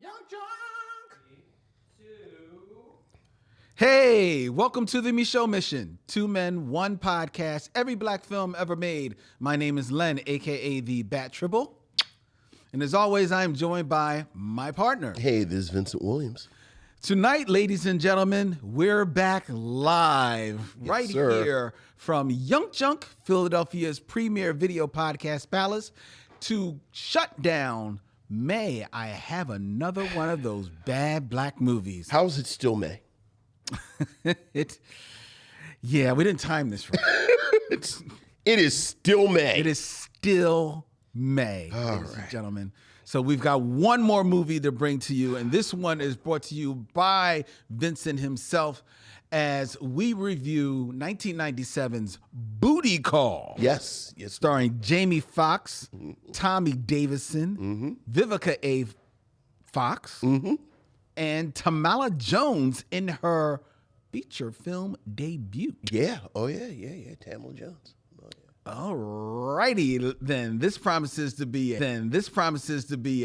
Young Hey, welcome to the Micheaux Mission. 2 men, 1 podcast, every black film ever made. My name is Len, a.k.a. the Bat Tribble. And as always, I am joined by my partner. Hey, this is Vincent Williams. Tonight, ladies and gentlemen, we're back live here from Young Junk, Philadelphia's premier video podcast palace, to shut down May I Have Another One of Those Bad Black Movies. How is it still May? Yeah, we didn't time this right. It is still May. It is still May, ladies and gentlemen. So we've got one more movie to bring to you, and this one is brought to you by Vincent himself as we review 1997's Booty Call. Yes. Starring Jamie Foxx, Tommy Davidson, Vivica Fox, and Tamala Jones in her feature film debut. Yeah. Oh, yeah. Tamala Jones. Oh, yeah. All righty, then. This promises to be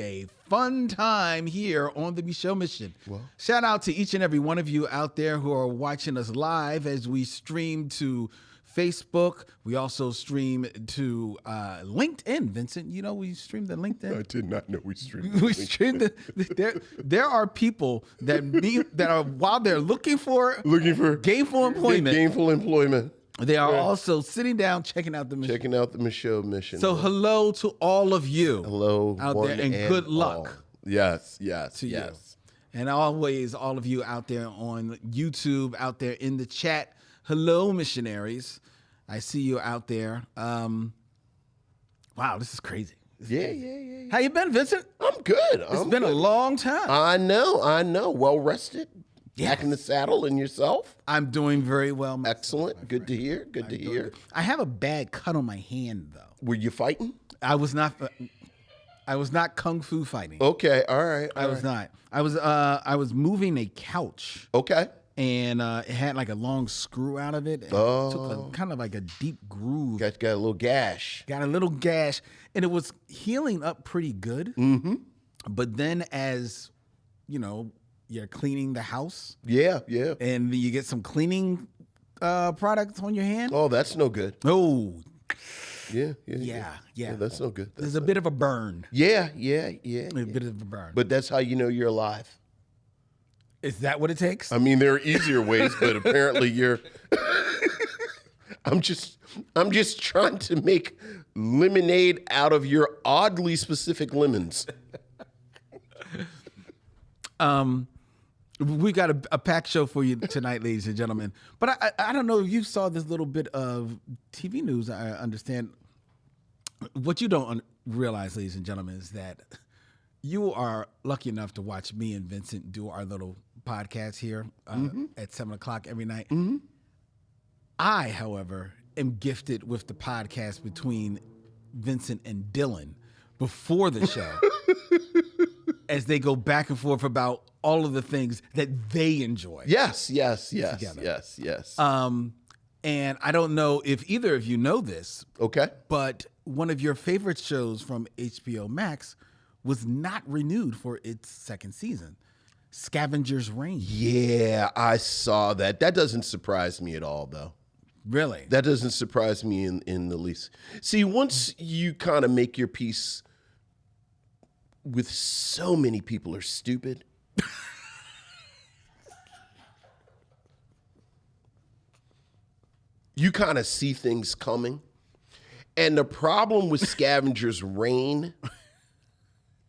a fun time here on the Micheaux Mission. Well, shout out to each and every one of you out there who are watching us live as we stream to Facebook. We also stream to LinkedIn. Vincent, you know we stream to LinkedIn. I did not know we streamed. We stream there are people that are while they're looking for gainful employment. They are also sitting down, checking out the Micheaux Mission. So hello to all of you. Hello out there, and good luck. Yes. To you. And always all of you out there on YouTube, out there in the chat. Hello, missionaries. I see you out there. Wow, this is crazy. Yeah. How you been, Vincent? I'm good. It's been a long time. I know. Well rested. Yes. Back in the saddle, and yourself? I'm doing very well. Excellent. Good to hear. I have a bad cut on my hand, though. Were you fighting? I was not kung fu fighting. Okay. All right. I was not. I was moving a couch. Okay. And it had like a long screw out of it. And it took kind of like a deep groove. Got a little gash. Got a little gash, and it was healing up pretty good. But then, as you know, you're cleaning the house. Yeah. And you get some cleaning products on your hand. Oh, that's no good. Oh. Yeah. That's no good. There's a bit of a burn. Yeah. A bit of a burn. But that's how you know you're alive. Is that what it takes? I mean, there are easier ways, but apparently you're. I'm just trying to make lemonade out of your oddly specific lemons. We got a packed show for you tonight, ladies and gentlemen. But I don't know if you saw this little bit of TV news. I understand. What you don't realize, ladies and gentlemen, is that you are lucky enough to watch me and Vincent do our little podcast here at 7 o'clock every night. I, however, am gifted with the podcast between Vincent and Dylan before the show. As they go back and forth about all of the things that they enjoy. Yes. And I don't know if either of you know this. Okay. But one of your favorite shows from HBO Max was not renewed for its second season. Scavenger's Reign. Yeah, I saw that. That doesn't surprise me at all, though. Really? That doesn't surprise me in the least. See, once you kind of make your peace with so many people are stupid. You kind of see things coming. And the problem with Scavenger's Reign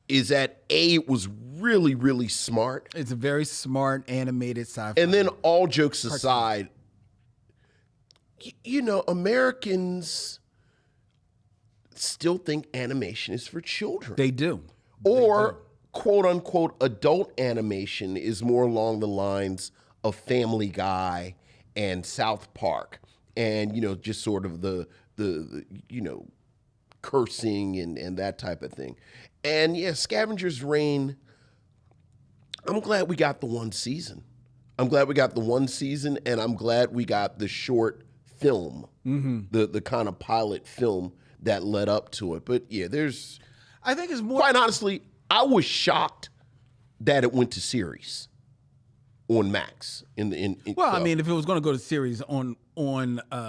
is that it was really, really smart. It's a very smart animated sci-fi. And then all jokes aside, you know, Americans still think animation is for children. They do. Or, quote unquote, adult animation is more along the lines of Family Guy and South Park. And, you know, just sort of the you know, cursing and that type of thing. And yeah, Scavenger's Reign, I'm glad we got the one season. And I'm glad we got the short film, the kind of pilot film that led up to it. But yeah, I think it's more. Quite honestly, I was shocked that it went to series on Max. Well, I mean, if it was going to go to series on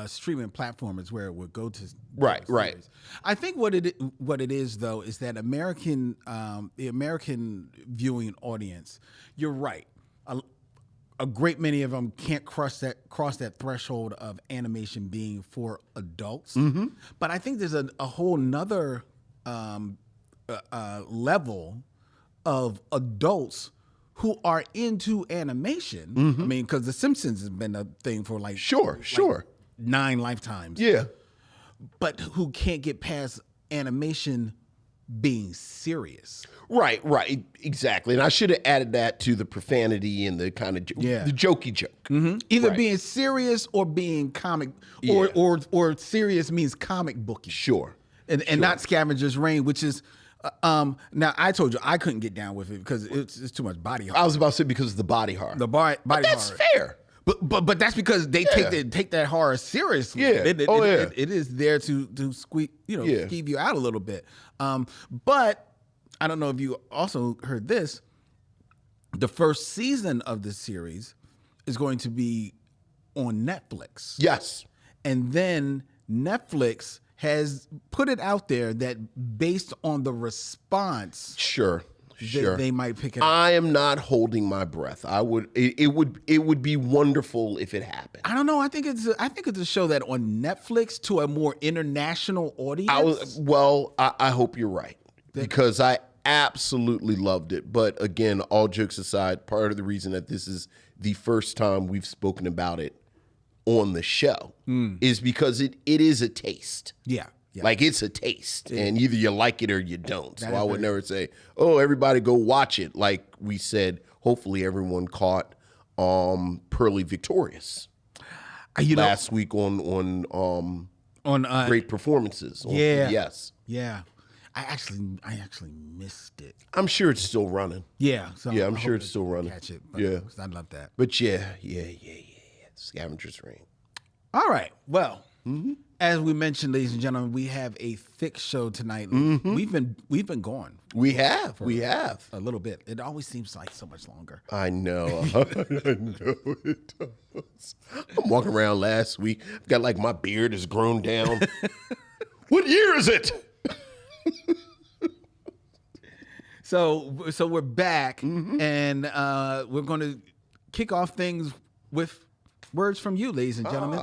streaming platforms, where it would go to right. Series. I think what it is though is that the American viewing audience. You're right. A great many of them can't cross that threshold of animation being for adults. Mm-hmm. But I think there's a whole nother level of adults who are into animation. Mm-hmm. I mean, because The Simpsons has been a thing for like sure 9 lifetimes. Yeah, but who can't get past animation being serious. Right, exactly. And I should have added that to the profanity and the kind of the jokey joke. Mm-hmm. Either being serious or being comic, or serious means comic booky. Sure, and not Scavenger's Reign, which is. Now I told you I couldn't get down with it because it's too much body horror. I was about to say because of the body horror. Body that's horror. Fair. But that's because they take that horror seriously. Yeah. It is there to squeak, skeeve you out a little bit. But I don't know if you also heard this. The first season of the series is going to be on Netflix. Yes. And then Netflix has put it out there that based on the response, sure, they might pick it up. I am not holding my breath. It would be wonderful if it happened. I don't know. I think it's a show that on Netflix to a more international audience. I hope you're right because I absolutely loved it. But again, all jokes aside, part of the reason that this is the first time we've spoken about it on the show is because it is a taste. Yeah. Like it's a taste, and either you like it or you don't. So I would never say, "Oh, everybody go watch it." Like we said, hopefully everyone caught Pearly Victorious last week on great performances. Yes. Yeah. I actually missed it. I'm sure it's still running. Yeah. So I'm sure it's still running. Catch it. I love that. But yeah. Scavenger's Reign. All right. Well, as we mentioned, ladies and gentlemen, we have a thick show tonight. Mm-hmm. We've been going. We have a little bit. It always seems like so much longer. I know. I know it does. I'm walking around last week. I've got like my beard has grown down. What year is it? So we're back, and we're going to kick off things with words from you, ladies and gentlemen.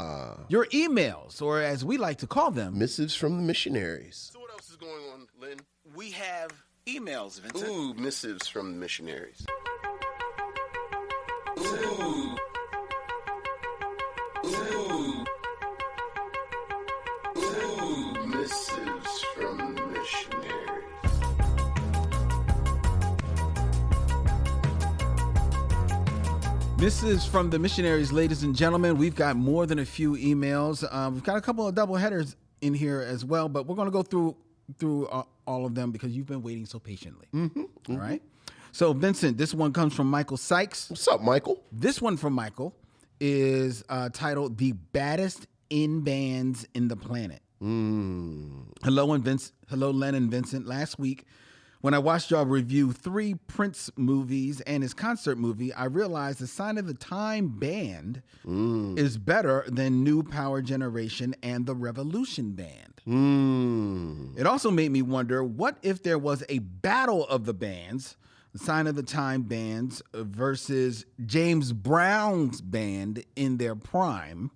Your emails, or as we like to call them, missives from the missionaries. So what else is going on, Lynn? We have emails, Vincent. Ooh, missives from the missionaries. Ooh. Ooh. Ooh. Missives from the missionaries. This is from the missionaries, ladies and gentlemen. We've got more than a few emails. We've got a couple of double headers in here as well, but we're going to go through all of them because you've been waiting so patiently. Mm-hmm. All right. So, Vincent, this one comes from Michael Sykes. What's up, Michael? This one from Michael is titled "The Baddest In Bands in the Planet." Hello, Len and Vincent. Last week, when I watched y'all review 3 Prince movies and his concert movie, I realized the Sign of the Time Band is better than New Power Generation and the Revolution Band. It also made me wonder, what if there was a battle of the bands, the Sign of the Time bands versus James Brown's band in their prime?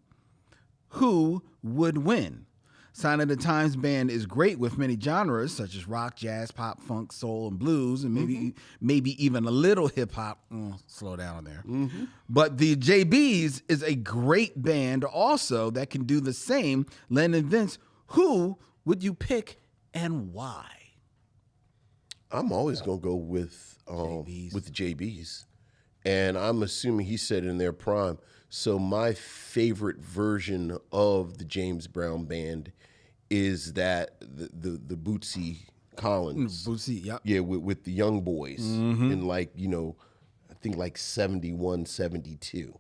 Who would win? Sign of the Times band is great with many genres such as rock, jazz, pop, funk, soul, and blues, and maybe even a little hip hop. Slow down on there. But the JBs is a great band also that can do the same. Len and Vince, who would you pick and why? I'm always gonna go with the JBs, and I'm assuming he said in their prime. So my favorite version of the James Brown band is that the Bootsy Collins. Bootsy, yep. Yeah, with the young boys. And like, I think like 71, 72.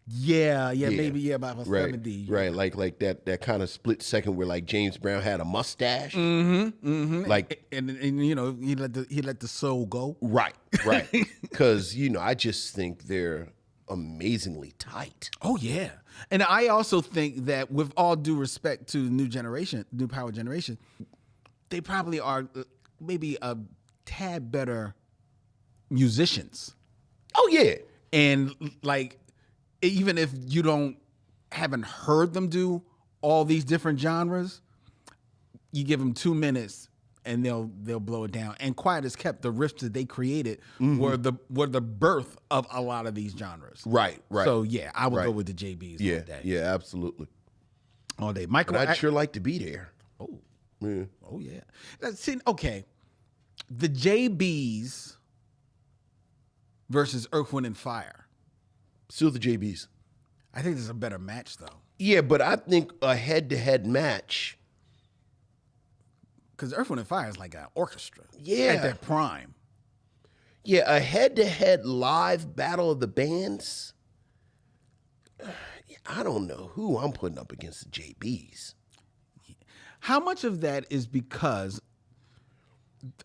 Yeah, maybe about a 70. Right, like that kind of split second where like James Brown had a mustache. Like, and you know, he let the soul go. right. Because, you know, I just think they're amazingly tight. Oh yeah. And I also think that with all due respect to new power generation, they probably are maybe a tad better musicians. Oh yeah. And like, even if you haven't heard them do all these different genres, you give them 2 minutes and they'll blow it down. And Quiet as Kept, the riffs that they created were the birth of a lot of these genres. Right. So yeah, I would go with the JBs all day. Yeah, absolutely. All day. Michael, I'd sure like to be there. Oh. Yeah. Oh yeah. See, okay. The JBs versus Earth, Wind, and Fire. Still the JBs. I think there's a better match though. Yeah, but I think a head-to-head match. Because Earth, Wind, and Fire is like an orchestra. Yeah. At their prime. Yeah, a head-to-head live battle of the bands. I don't know who I'm putting up against the JBs. How much of that is because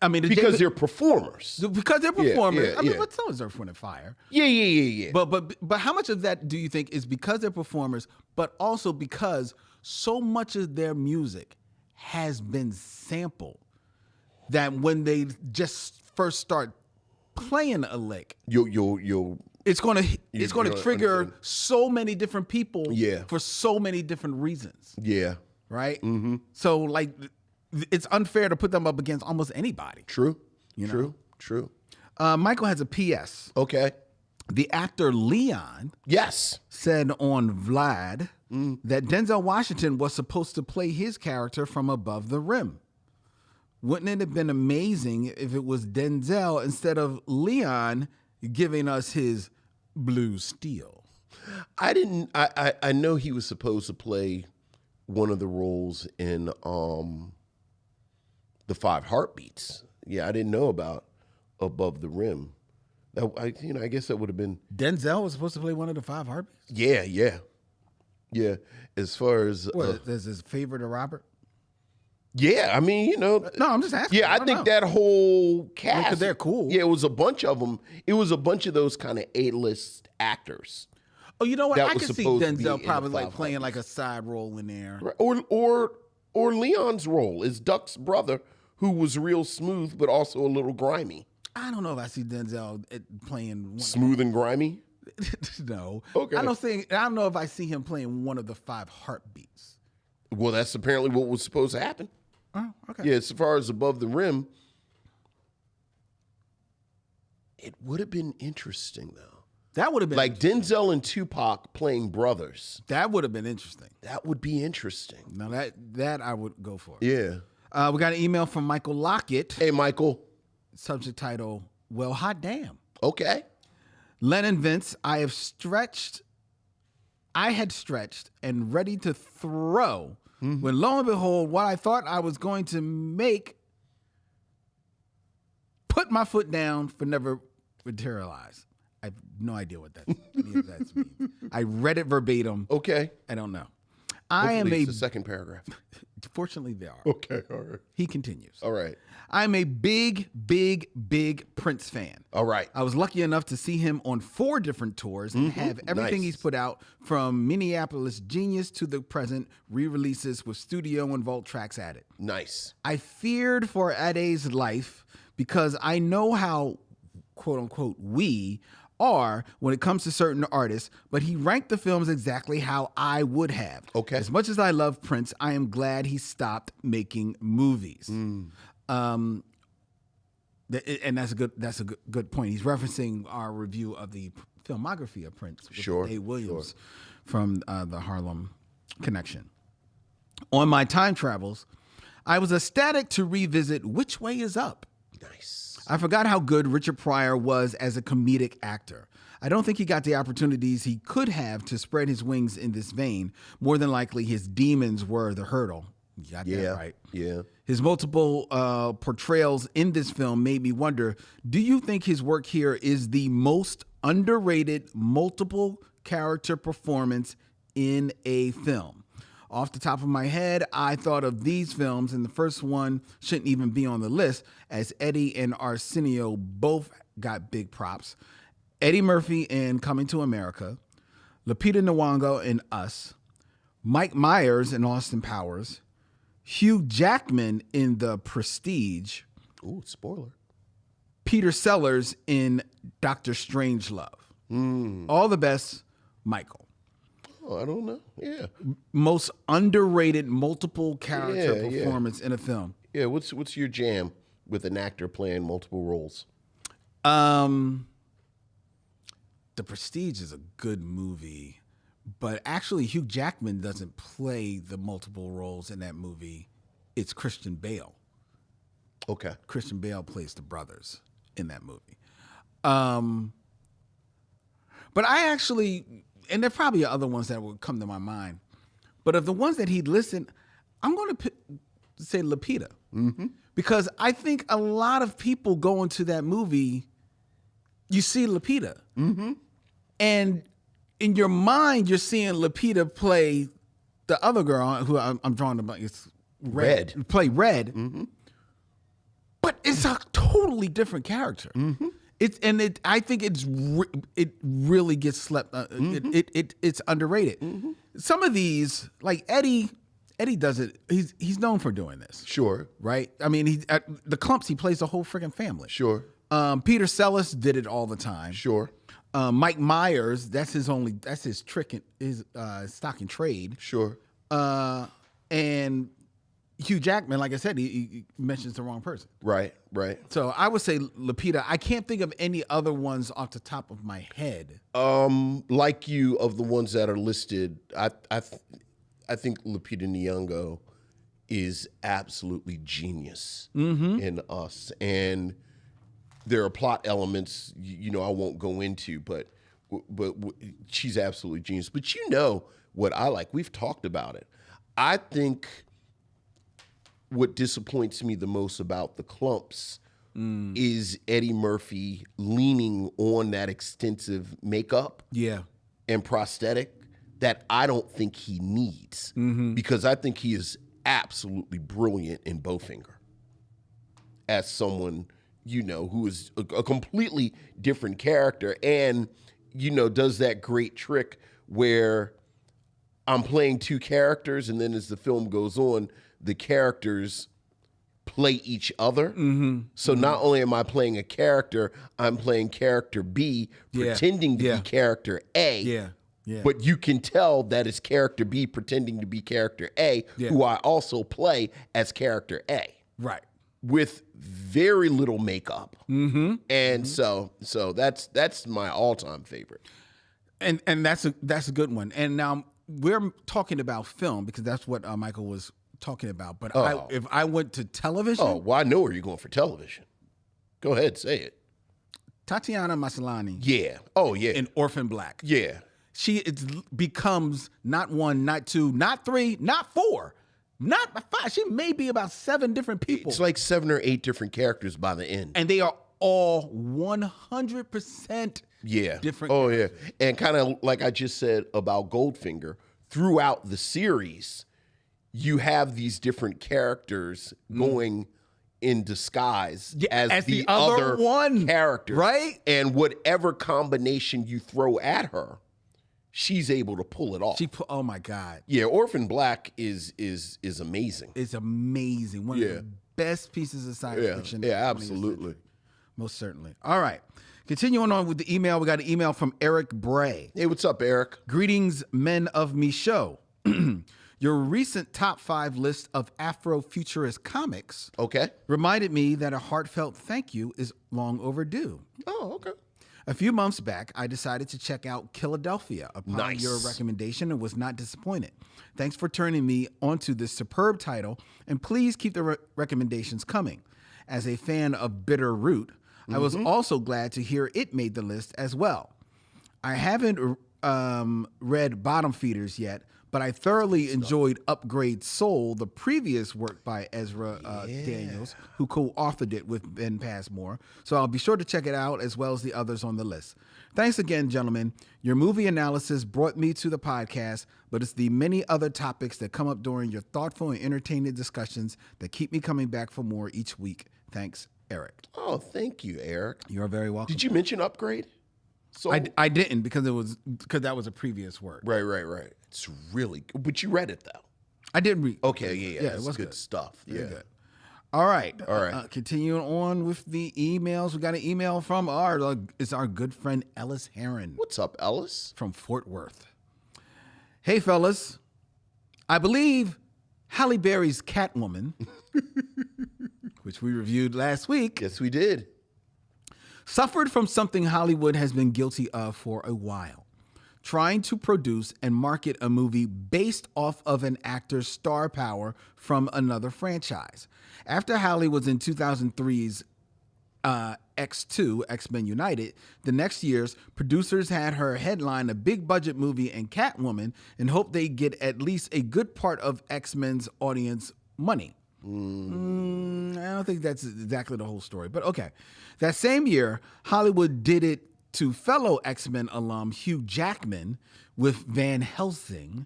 they're performers. Because they're performers. Yeah. But so is Earth, Wind, and Fire. Yeah. But how much of that do you think is because they're performers, but also because so much of their music has been sampled that when they just first start playing a lick, it's gonna trigger so many different people for so many different reasons. Yeah. Right? Mm-hmm. So like it's unfair to put them up against almost anybody. True. True. Michael has a PS. Okay. The actor Leon said on Vlad that Denzel Washington was supposed to play his character from above the rim. Wouldn't it have been amazing if it was Denzel instead of Leon giving us his blue steel? I know he was supposed to play one of the roles in the 5 Heartbeats. Yeah, I didn't know about Above the Rim. I guess that would have been Denzel was supposed to play one of the 5 Heartbeats. Yeah. As far as is his favorite of Robert? Yeah, I mean, No, I'm just asking. Yeah, I think that whole cast. Because they're cool. Yeah, it was a bunch of them. It was a bunch of those kind of A-list actors. Oh, you know what? I could see Denzel probably like playing like a side role in there. Right. Or Leon's role is Duck's brother, who was real smooth but also a little grimy. I don't know if I see Denzel playing smooth and grimy. No. Okay. I don't know if I see him playing one of the 5 Heartbeats. Well, that's apparently what was supposed to happen. Oh, okay. Yeah, as far as Above the Rim, it would have been interesting though. That would have been like Denzel and Tupac playing brothers. That would have been interesting. That would be interesting. Now that I would go for. Yeah. We got an email from Michael Lockett. Hey, Michael. Subject title, well, hot damn. Okay. Len and Vince, I had stretched and ready to throw when lo and behold, what I thought I was going to make put my foot down for never materialize. I have no idea what that means. I read it verbatim. Okay. I don't know. Hopefully it's the second paragraph. Fortunately, there are. Okay, all right. He continues. All right. I'm a big Prince fan. All right. I was lucky enough to see him on 4 different tours and have everything he's put out from Minneapolis Genius to the present re-releases with studio and vault tracks added. Nice. I feared for Ade's life because I know how, quote unquote, we are when it comes to certain artists, but he ranked the films exactly how I would have. Okay. As much as I love Prince, I am glad he stopped making movies. And that's a good point. He's referencing our review of the filmography of Prince with Dave Williams from the Harlem Connection. On my time travels, I was ecstatic to revisit Which Way Is Up. Nice. I forgot how good Richard Pryor was as a comedic actor. I don't think he got the opportunities he could have to spread his wings in this vein. More than likely, his demons were the hurdle. You got that right. Yeah. His multiple portrayals in this film made me wonder, do you think his work here is the most underrated multiple character performance in a film. Off the top of my head, I thought of these films, and the first one shouldn't even be on the list, as Eddie and Arsenio both got big props. Eddie Murphy in Coming to America, Lupita Nyong'o in Us, Mike Myers in Austin Powers, Hugh Jackman in The Prestige. Ooh, spoiler. Peter Sellers in Doctor Strangelove. All the best, Michael. Oh, I don't know. Yeah. Most underrated multiple character performance in a film. Yeah, what's your jam with an actor playing multiple roles? The Prestige is a good movie, but actually Hugh Jackman doesn't play the multiple roles in that movie. It's Christian Bale. Okay. Christian Bale plays the brothers in that movie. But I actually, and there probably are other ones that would come to my mind, but of the ones that he'd listed, I'm going to say Lupita. Because I think a lot of people go into that movie, you see Lupita. And in your mind, you're seeing Lupita play the other girl who I'm drawing about. It's Red. Play Red. But it's a totally different character. I think it really gets slept. It's underrated. Some of these, like Eddie does it. He's known for doing this. Sure. Right. I mean, the Clumps. He plays the whole freaking family. Sure. Peter Sellers did it all the time. Sure. Mike Myers. That's his trick. His stock and trade. Sure. And Hugh Jackman, like I said, he mentions the wrong person. Right. Right. So I would say Lupita. I can't think of any other ones off the top of my head. Like you, of the ones that are listed, I think Lupita Nyong'o is absolutely genius in Us, and there are plot elements I won't go into, but she's absolutely genius. But what I like? We've talked about it. I think what disappoints me the most about the Clumps is Eddie Murphy leaning on that extensive makeup and prosthetic that I don't think he needs, because I think he is absolutely brilliant in Bowfinger as someone, who is a completely different character and, does that great trick where I'm playing two characters, and then as the film goes on, the characters play each other. So not only am I playing a character, I'm playing character B, pretending to be character A. But you can tell that it's character B pretending to be character A, who I also play as character A. Right. With very little makeup. And so that's my all-time favorite. And that's a good one. And now we're talking about film because that's what Michael was talking about. But if I went to television, I know where you're going for television. Go ahead, say it. Tatiana Maslany. Yeah. Oh yeah. In Orphan Black. Yeah. She becomes not one, not two, not three, not four, not five. She may be about 7 different people. It's like 7 or 8 different characters by the end. And they are all 100% different. Oh, yeah. And kind of like I just said about Goldfinger, throughout the series, you have these different characters going in disguise as the other one character. Right? And whatever combination you throw at her, she's able to pull it off. Oh my God. Yeah, Orphan Black is amazing. It's amazing. One of the best pieces of science fiction. Yeah, absolutely. Most certainly. All right. Continuing on with the email, we got an email from Eric Bray. Hey, what's up, Eric? Greetings, Men of Micheaux. Your recent top 5 list of Afrofuturist comics reminded me that a heartfelt thank you is long overdue. Oh, okay. A few months back, I decided to check out Philadelphia upon your recommendation and was not disappointed. Thanks for turning me onto this superb title, and please keep the recommendations coming. As a fan of Bitter Root, I was also glad to hear it made the list as well. I haven't read Bottom Feeders yet, but I thoroughly enjoyed Upgrade Soul, the previous work by Ezra Daniels, who co-authored it with Ben Passmore. So I'll be sure to check it out, as well as the others on the list. Thanks again, gentlemen. Your movie analysis brought me to the podcast, but it's the many other topics that come up during your thoughtful and entertaining discussions that keep me coming back for more each week. Thanks, Eric. Oh, thank you, Eric. You're very welcome. Did you mention Upgrade? So I didn't because that was a previous work. Right. It's really good. But you read it, though. I did read. Okay, yeah. It was good stuff. Very yeah. good. All right. Continuing on with the emails. We got an email from our good friend Ellis Heron. What's up, Ellis? From Fort Worth. Hey, fellas. I believe Halle Berry's Catwoman, which we reviewed last week. Yes, we did. Suffered from something Hollywood has been guilty of for a while. Trying to produce and market a movie based off of an actor's star power from another franchise. After Halle was in 2003's X2, X-Men United, the next years, producers had her headline a big budget movie and Catwoman and hoped they'd get at least a good part of X-Men's audience money. I don't think that's exactly the whole story, but okay. That same year, Hollywood did it to fellow X-Men alum Hugh Jackman with Van Helsing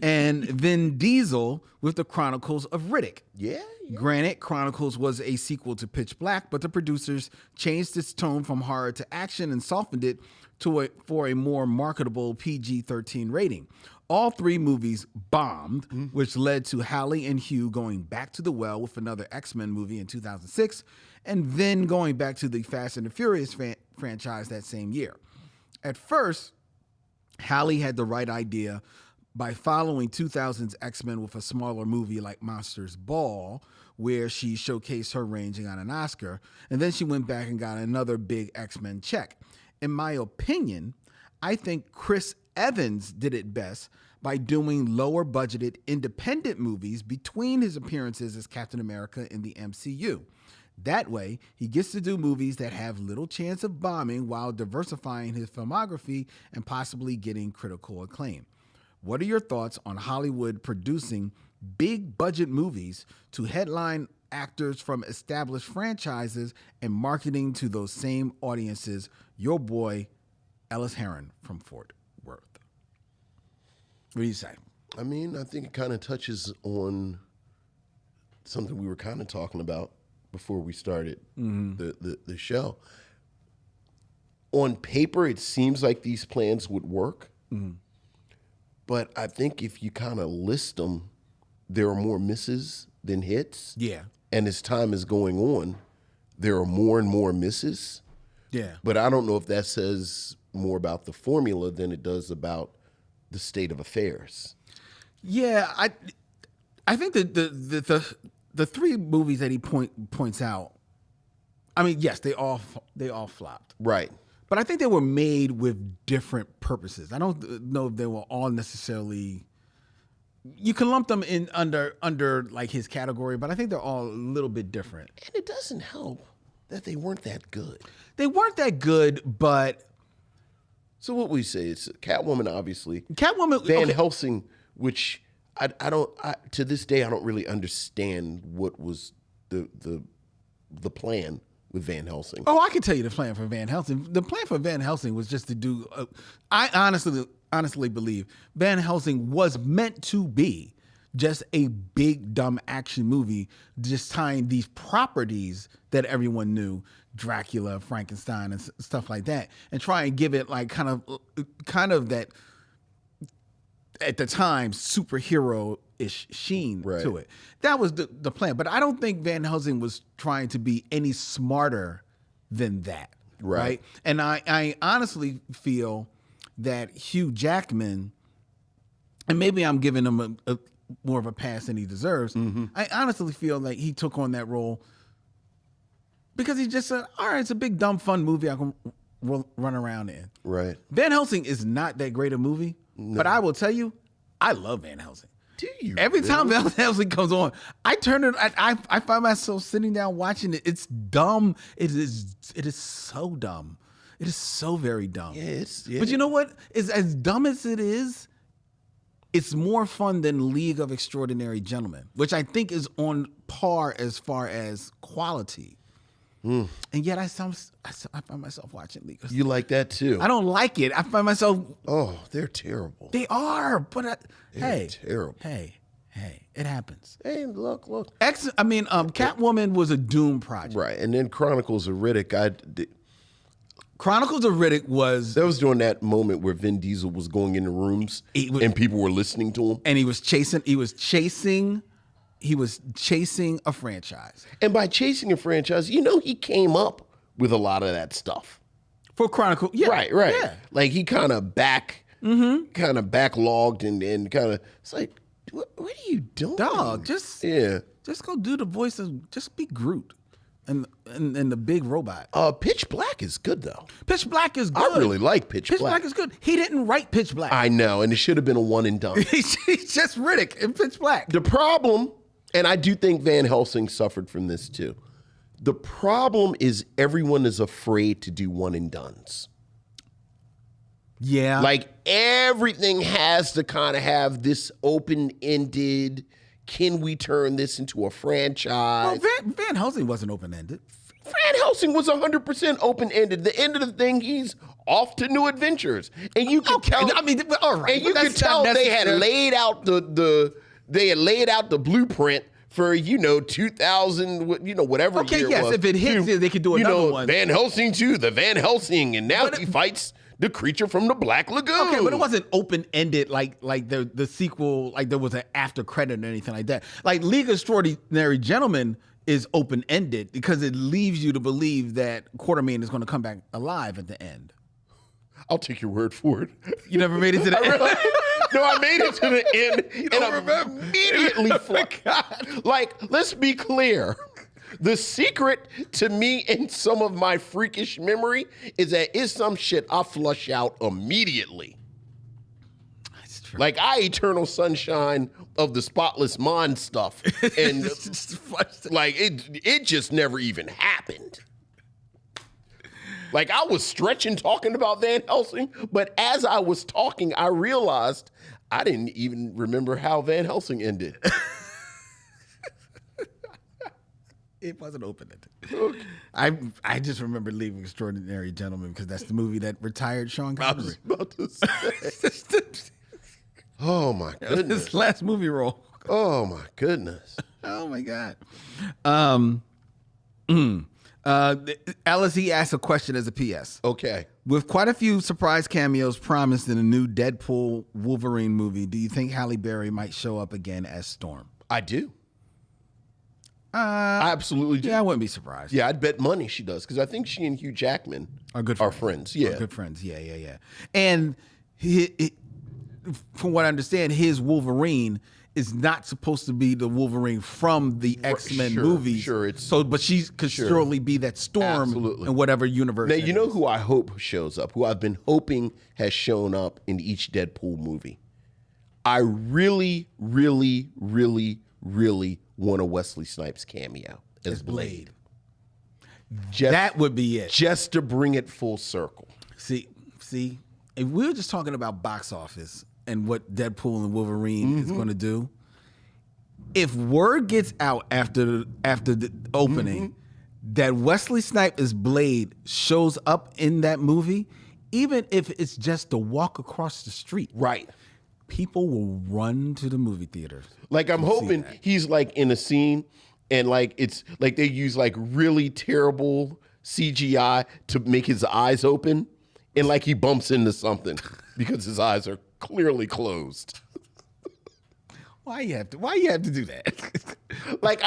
and Vin Diesel with The Chronicles of Riddick. Yeah. Granted, Chronicles was a sequel to Pitch Black, but the producers changed its tone from horror to action and softened it for a more marketable PG-13 rating. All three movies bombed, which led to Halle and Hugh going back to the well with another X-Men movie in 2006, and then going back to the Fast and the Furious franchise that same year. At first, Halle had the right idea by following 2000's X-Men with a smaller movie like Monsters Ball, where she showcased her range and got an Oscar, and then she went back and got another big X-Men check. In my opinion, I think Chris Evans did it best by doing lower budgeted independent movies between his appearances as Captain America in the MCU. That way, he gets to do movies that have little chance of bombing while diversifying his filmography and possibly getting critical acclaim. What are your thoughts on Hollywood producing big budget movies to headline actors from established franchises and marketing to those same audiences? Your boy, Ellis Heron from Fort Worth. What do you say? I mean, I think it kind of touches on something we were kind of talking about before we started the show. On paper, it seems like these plans would work. But I think if you kind of list them, there are more misses than hits. Yeah. And as time is going on, there are more and more misses. Yeah. But I don't know if that says more about the formula than it does about the state of affairs. Yeah, I think that the three movies that he points out, I mean, yes, they all flopped. Right. But I think they were made with different purposes. I don't know if they were all necessarily. You can lump them in under like his category, but I think they're all a little bit different. And it doesn't help that they weren't that good. They weren't that good, but so what we say is Catwoman, obviously. Catwoman, Van Helsing, which I don't to this day I don't really understand what was the plan with Van Helsing. Oh, I can tell you the plan for Van Helsing. The plan for Van Helsing was just to do. I honestly believe Van Helsing was meant to be just a big dumb action movie, just tying these properties that everyone knew, Dracula, Frankenstein, and stuff like that, and try and give it like kind of that at the time superhero-ish sheen to it. That was the plan. But I don't think Van Helsing was trying to be any smarter than that. Right? And I honestly feel that Hugh Jackman, and maybe I'm giving him a more of a pass than he deserves. I honestly feel like he took on that role because he just said, all right, it's a big, dumb, fun movie I can run around in. Right. Van Helsing is not that great a movie, but I will tell you, I love Van Helsing. Do you? Every time Van Helsing comes on, I turn it. I find myself sitting down watching it. It's dumb. It is so dumb. It is so very dumb. Yes. But you know what? It's as dumb as it is. it's more fun than League of Extraordinary Gentlemen, which I think is on par as far as quality. And yet I find myself watching League. You like that too? I don't like it. I find myself. Oh, they're terrible. They are, but They're terrible. Hey, it happens. Hey, look. Catwoman was a Doom project. Right, and then Chronicles of Riddick. Chronicles of Riddick was. That was during that moment where Vin Diesel was going into rooms and people were listening to him, and he was chasing a franchise. And by chasing a franchise, he came up with a lot of that stuff. For Chronicle, yeah. Right. Yeah. Like he kind of backlogged and kind of, it's like, what are you doing? Dog, just go do the voice of, just be Groot and the big robot. Pitch Black is good though. Pitch Black is good. I really like Pitch Black. Pitch Black is good. He didn't write Pitch Black. I know, and it should have been a one and done. He's just Riddick in Pitch Black. The problem, and I do think Van Helsing suffered from this too. The problem is everyone is afraid to do one and dones. Yeah. Like everything has to kind of have this open-ended, can we turn this into a franchise? Well, Van Helsing wasn't open-ended. Van Helsing was 100% open-ended. The end of the thing, he's off to new adventures. And you can tell, all right. And you could tell they had laid out the blueprint for 2000, whatever okay, year yes, it was. if it hits, they could do another one. Van Helsing 2, the Van Helsing, and now he fights the creature from the Black Lagoon. Okay, but it wasn't open-ended like the sequel, like there was an after credit or anything like that. Like League of Extraordinary Gentlemen is open-ended because it leaves you to believe that Quartermain is going to come back alive at the end. I'll take your word for it. You never made it to the end? No, I made it to the end and I immediately forgot. Like, let's be clear. The secret to me and some of my freakish memory is that it's some shit I flush out immediately. That's true. Like I Eternal Sunshine of the Spotless Mind stuff. And like it just never even happened. Like I was stretching talking about Van Helsing, but as I was talking, I realized I didn't even remember how Van Helsing ended. It wasn't open-ended. Okay. I just remember League of Extraordinary Gentlemen because that's the movie that retired Sean Connery. I was about to say. Oh my goodness. His last movie role. Oh my goodness. Oh my God. Alice asked a question as a PS. Okay. With quite a few surprise cameos promised in a new Deadpool Wolverine movie, do you think Halle Berry might show up again as Storm? I do. I absolutely do. Yeah, I wouldn't be surprised. Yeah, I'd bet money she does because I think she and Hugh Jackman are good friends. Yeah, are good friends. Yeah. And from what I understand, his Wolverine is not supposed to be the Wolverine from the X-Men movies. Sure, but she could surely be that Storm in whatever universe. Now you know who I hope shows up, who I've been hoping has shown up in each Deadpool movie. I really, really, really, really want a Wesley Snipes cameo as Blade. That would be it. Just to bring it full circle. See, if we were just talking about box office and what Deadpool and Wolverine is going to do, if word gets out after the opening that Wesley Snipes as Blade shows up in that movie, even if it's just to walk across the street, right? People will run to the movie theaters. Like I'm hoping he's like in a scene and like it's like they use like really terrible CGI to make his eyes open and like he bumps into something because his eyes are clearly closed. Why you have to do that? Like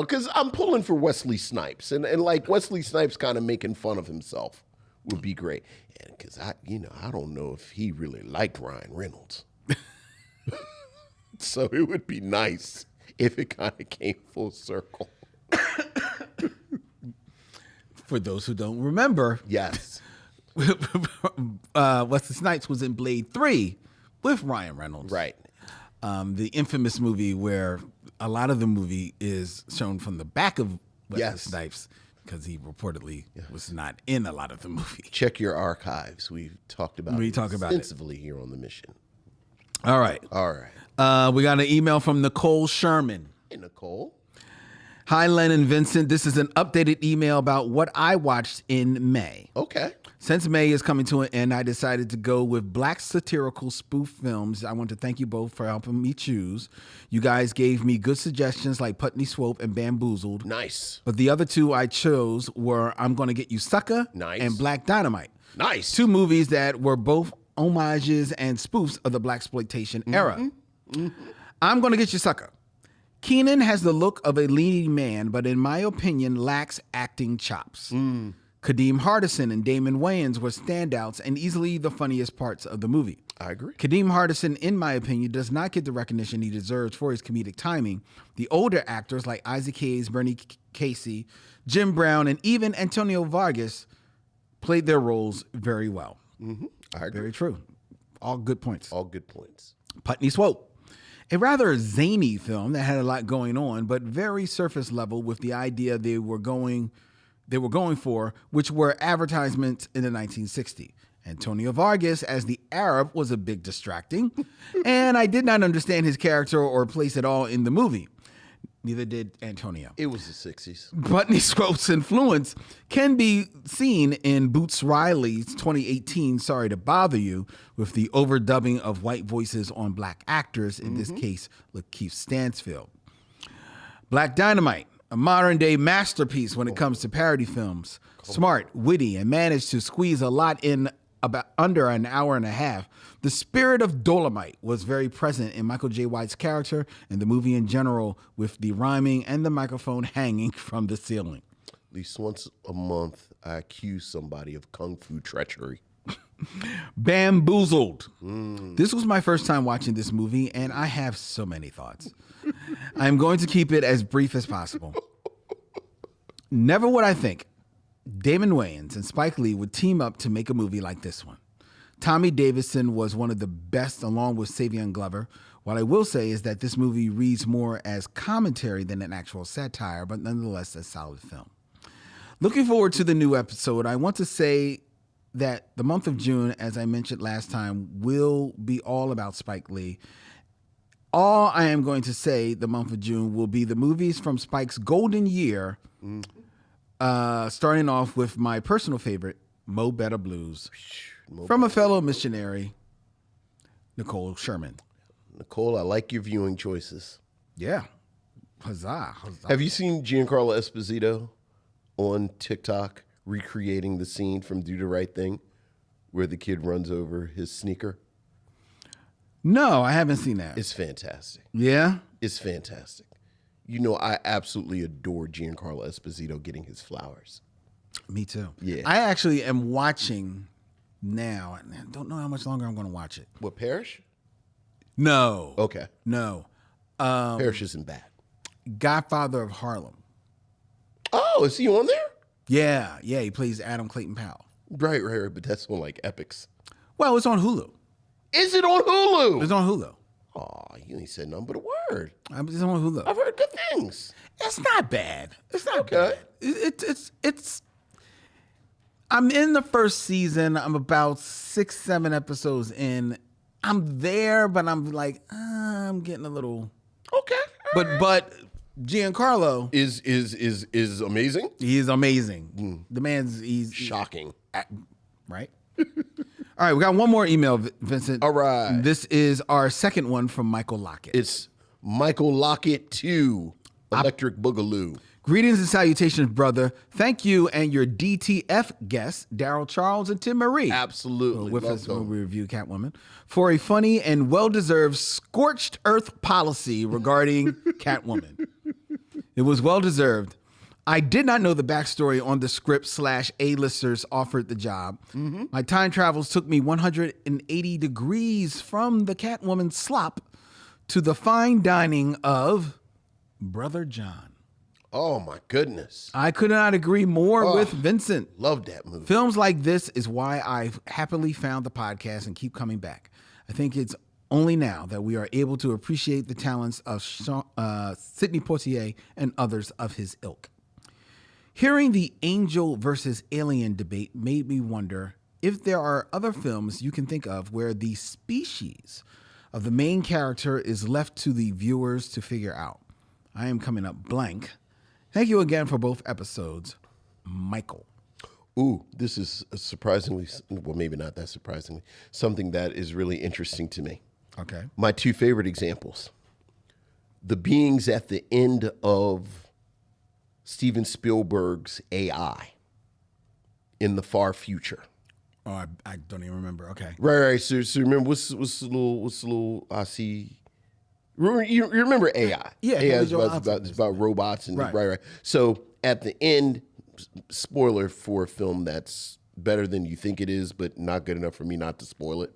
because I'm pulling for Wesley Snipes and like Wesley Snipes kind of making fun of himself would be great. And because I don't know if he really liked Ryan Reynolds. So it would be nice if it kind of came full circle. For those who don't remember, yes, Wesley Snipes was in Blade 3 with Ryan Reynolds. Right. The infamous movie where a lot of the movie is shown from the back of Wesley Snipes because he reportedly was not in a lot of the movie. Check your archives. We've talked about it extensively here on the mission. All right. All right. We got an email from Nicole Sherman. Hey, Nicole. Hi, Len and Vincent. This is an updated email about what I watched in May. Okay. Since May is coming to an end, I decided to go with black satirical spoof films. I want to thank you both for helping me choose. You guys gave me good suggestions like Putney Swope and Bamboozled. Nice. But the other two I chose were I'm Gonna Get You Sucker and Black Dynamite. Nice. Two movies that were both homages and spoofs of the blaxploitation era. Mm-hmm. I'm Gonna Get You Sucker. Keenan has the look of a leading man, but in my opinion, lacks acting chops. Kadeem Hardison and Damon Wayans were standouts and easily the funniest parts of the movie. I agree. Kadeem Hardison, in my opinion, does not get the recognition he deserves for his comedic timing. The older actors like Isaac Hayes, Bernie Casey, Jim Brown, and even Antonio Vargas played their roles very well. Mm-hmm. I agree. Very true. All good points. All good points. Putney Swope. A rather zany film that had a lot going on, but very surface level with the idea they were going for, which were advertisements in the 1960s. Antonio Vargas as the Arab was a bit distracting, and I did not understand his character or place at all in the movie. Neither did Antonio. It was the 60s. Putney Swope's influence can be seen in Boots Riley's 2018 Sorry to Bother You, with the overdubbing of white voices on black actors, in this case, Lakeith Stanfield. Black Dynamite, a modern-day masterpiece when it comes to parody films. Smart, witty, and managed to squeeze a lot in about under an hour and a half. The spirit of Dolomite was very present in Michael J. White's character and the movie in general, with the rhyming and the microphone hanging from the ceiling. At least once a month, I accuse somebody of kung fu treachery. Bamboozled. This was my first time watching this movie, and I have so many thoughts. I'm going to keep it as brief as possible. Never would I think Damon Wayans and Spike Lee would team up to make a movie like this one. Tommy Davidson was one of the best, along with Savion Glover. What I will say is that this movie reads more as commentary than an actual satire, but nonetheless a solid film. Looking forward to the new episode. I want to say that the month of June, as I mentioned last time, will be all about Spike Lee. All I am going to say the month of June will be the movies from Spike's golden year, starting off with my personal favorite, Mo Better Blues, from a fellow missionary, Nicole Sherman. Nicole, I like your viewing choices. Yeah. Huzzah. Huzzah. Have you seen Giancarlo Esposito on TikTok recreating the scene from Do the Right Thing where the kid runs over his sneaker? No, I haven't seen that. It's fantastic. Yeah? It's fantastic. You know, I absolutely adore Giancarlo Esposito getting his flowers. Me too. Yeah. I actually am watching now. I don't know how much longer I'm going to watch it. What, Parrish? No. Okay. No. Parrish isn't bad. Godfather of Harlem. Oh, is he on there? Yeah. Yeah, he plays Adam Clayton Powell. Right. But that's on like Epics. Well, it's on Hulu. Is it on Hulu? It's on Hulu. Oh, you ain't said nothing but a word. It's on Hulu. I've heard good things. It's not bad. It's not Okay. bad. It's. I'm in the first season. I'm about 6-7 episodes in. I'm there, but I'm like, I'm getting a little. Okay. But Giancarlo is amazing. He is amazing. The man's he's Shocking. right. All right, we got one more email, Vincent. All right. This is our second one from Michael Lockett. It's Michael Lockett 2, Electric Boogaloo. Greetings and salutations, brother. Thank you and your DTF guests, Daryl Charles and Tim Marie. Absolutely. With Love us when them. we review Catwoman, for a funny and well-deserved scorched earth policy regarding Catwoman. It was well-deserved. I did not know the backstory on the script / A-listers offered the job. My time travels took me 180 degrees from the Catwoman slop to the fine dining of Brother John. Oh, my goodness. I could not agree more with Vincent. Love that movie. Films like this is why I've happily found the podcast and keep coming back. I think it's only now that we are able to appreciate the talents of Sidney Poitier and others of his ilk. Hearing the angel versus alien debate made me wonder if there are other films you can think of where the species of the main character is left to the viewers to figure out. I am coming up blank. Thank you again for both episodes, Michael. Ooh, this is surprisingly, well, maybe not that surprisingly, something that is really interesting to me. Okay. My two favorite examples. The beings at the end of Steven Spielberg's AI in the far future. Oh, I don't even remember. Okay. Right. So remember what's the little I see. You remember AI? Yeah, AI is about robots and right. So at the end, spoiler for a film that's better than you think it is, but not good enough for me not to spoil it.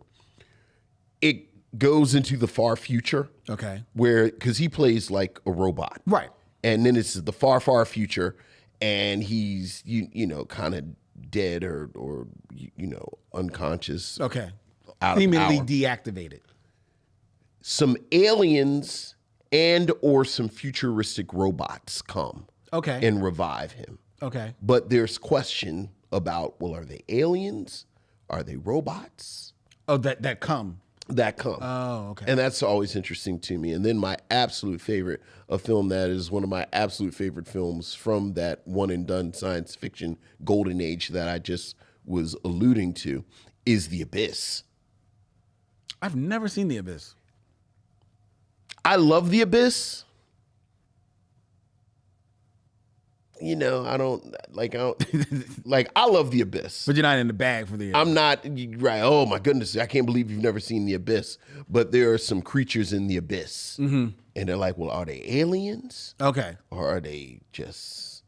It goes into the far future. Okay. Where because he plays like a robot. Right. And then it's the far, far future, and he's you know kind of dead or unconscious. Okay. Seemingly deactivated. Some aliens and or some futuristic robots come. Okay. And revive him. Okay. But there's question about, well, are they aliens? Are they robots? Oh, that come. That come. Oh, okay. And that's always interesting to me. And then my absolute favorite, a film that is one of my absolute favorite films from that one and done science fiction golden age that I just was alluding to, is The Abyss. I've never seen The Abyss. I love The Abyss. You know, I don't like I love The Abyss. But you're not in the bag for The Abyss. I'm not, right. Oh my goodness. I can't believe you've never seen The Abyss. But there are some creatures in The Abyss. Mm-hmm. And they're like, well, are they aliens? Okay. Or are they just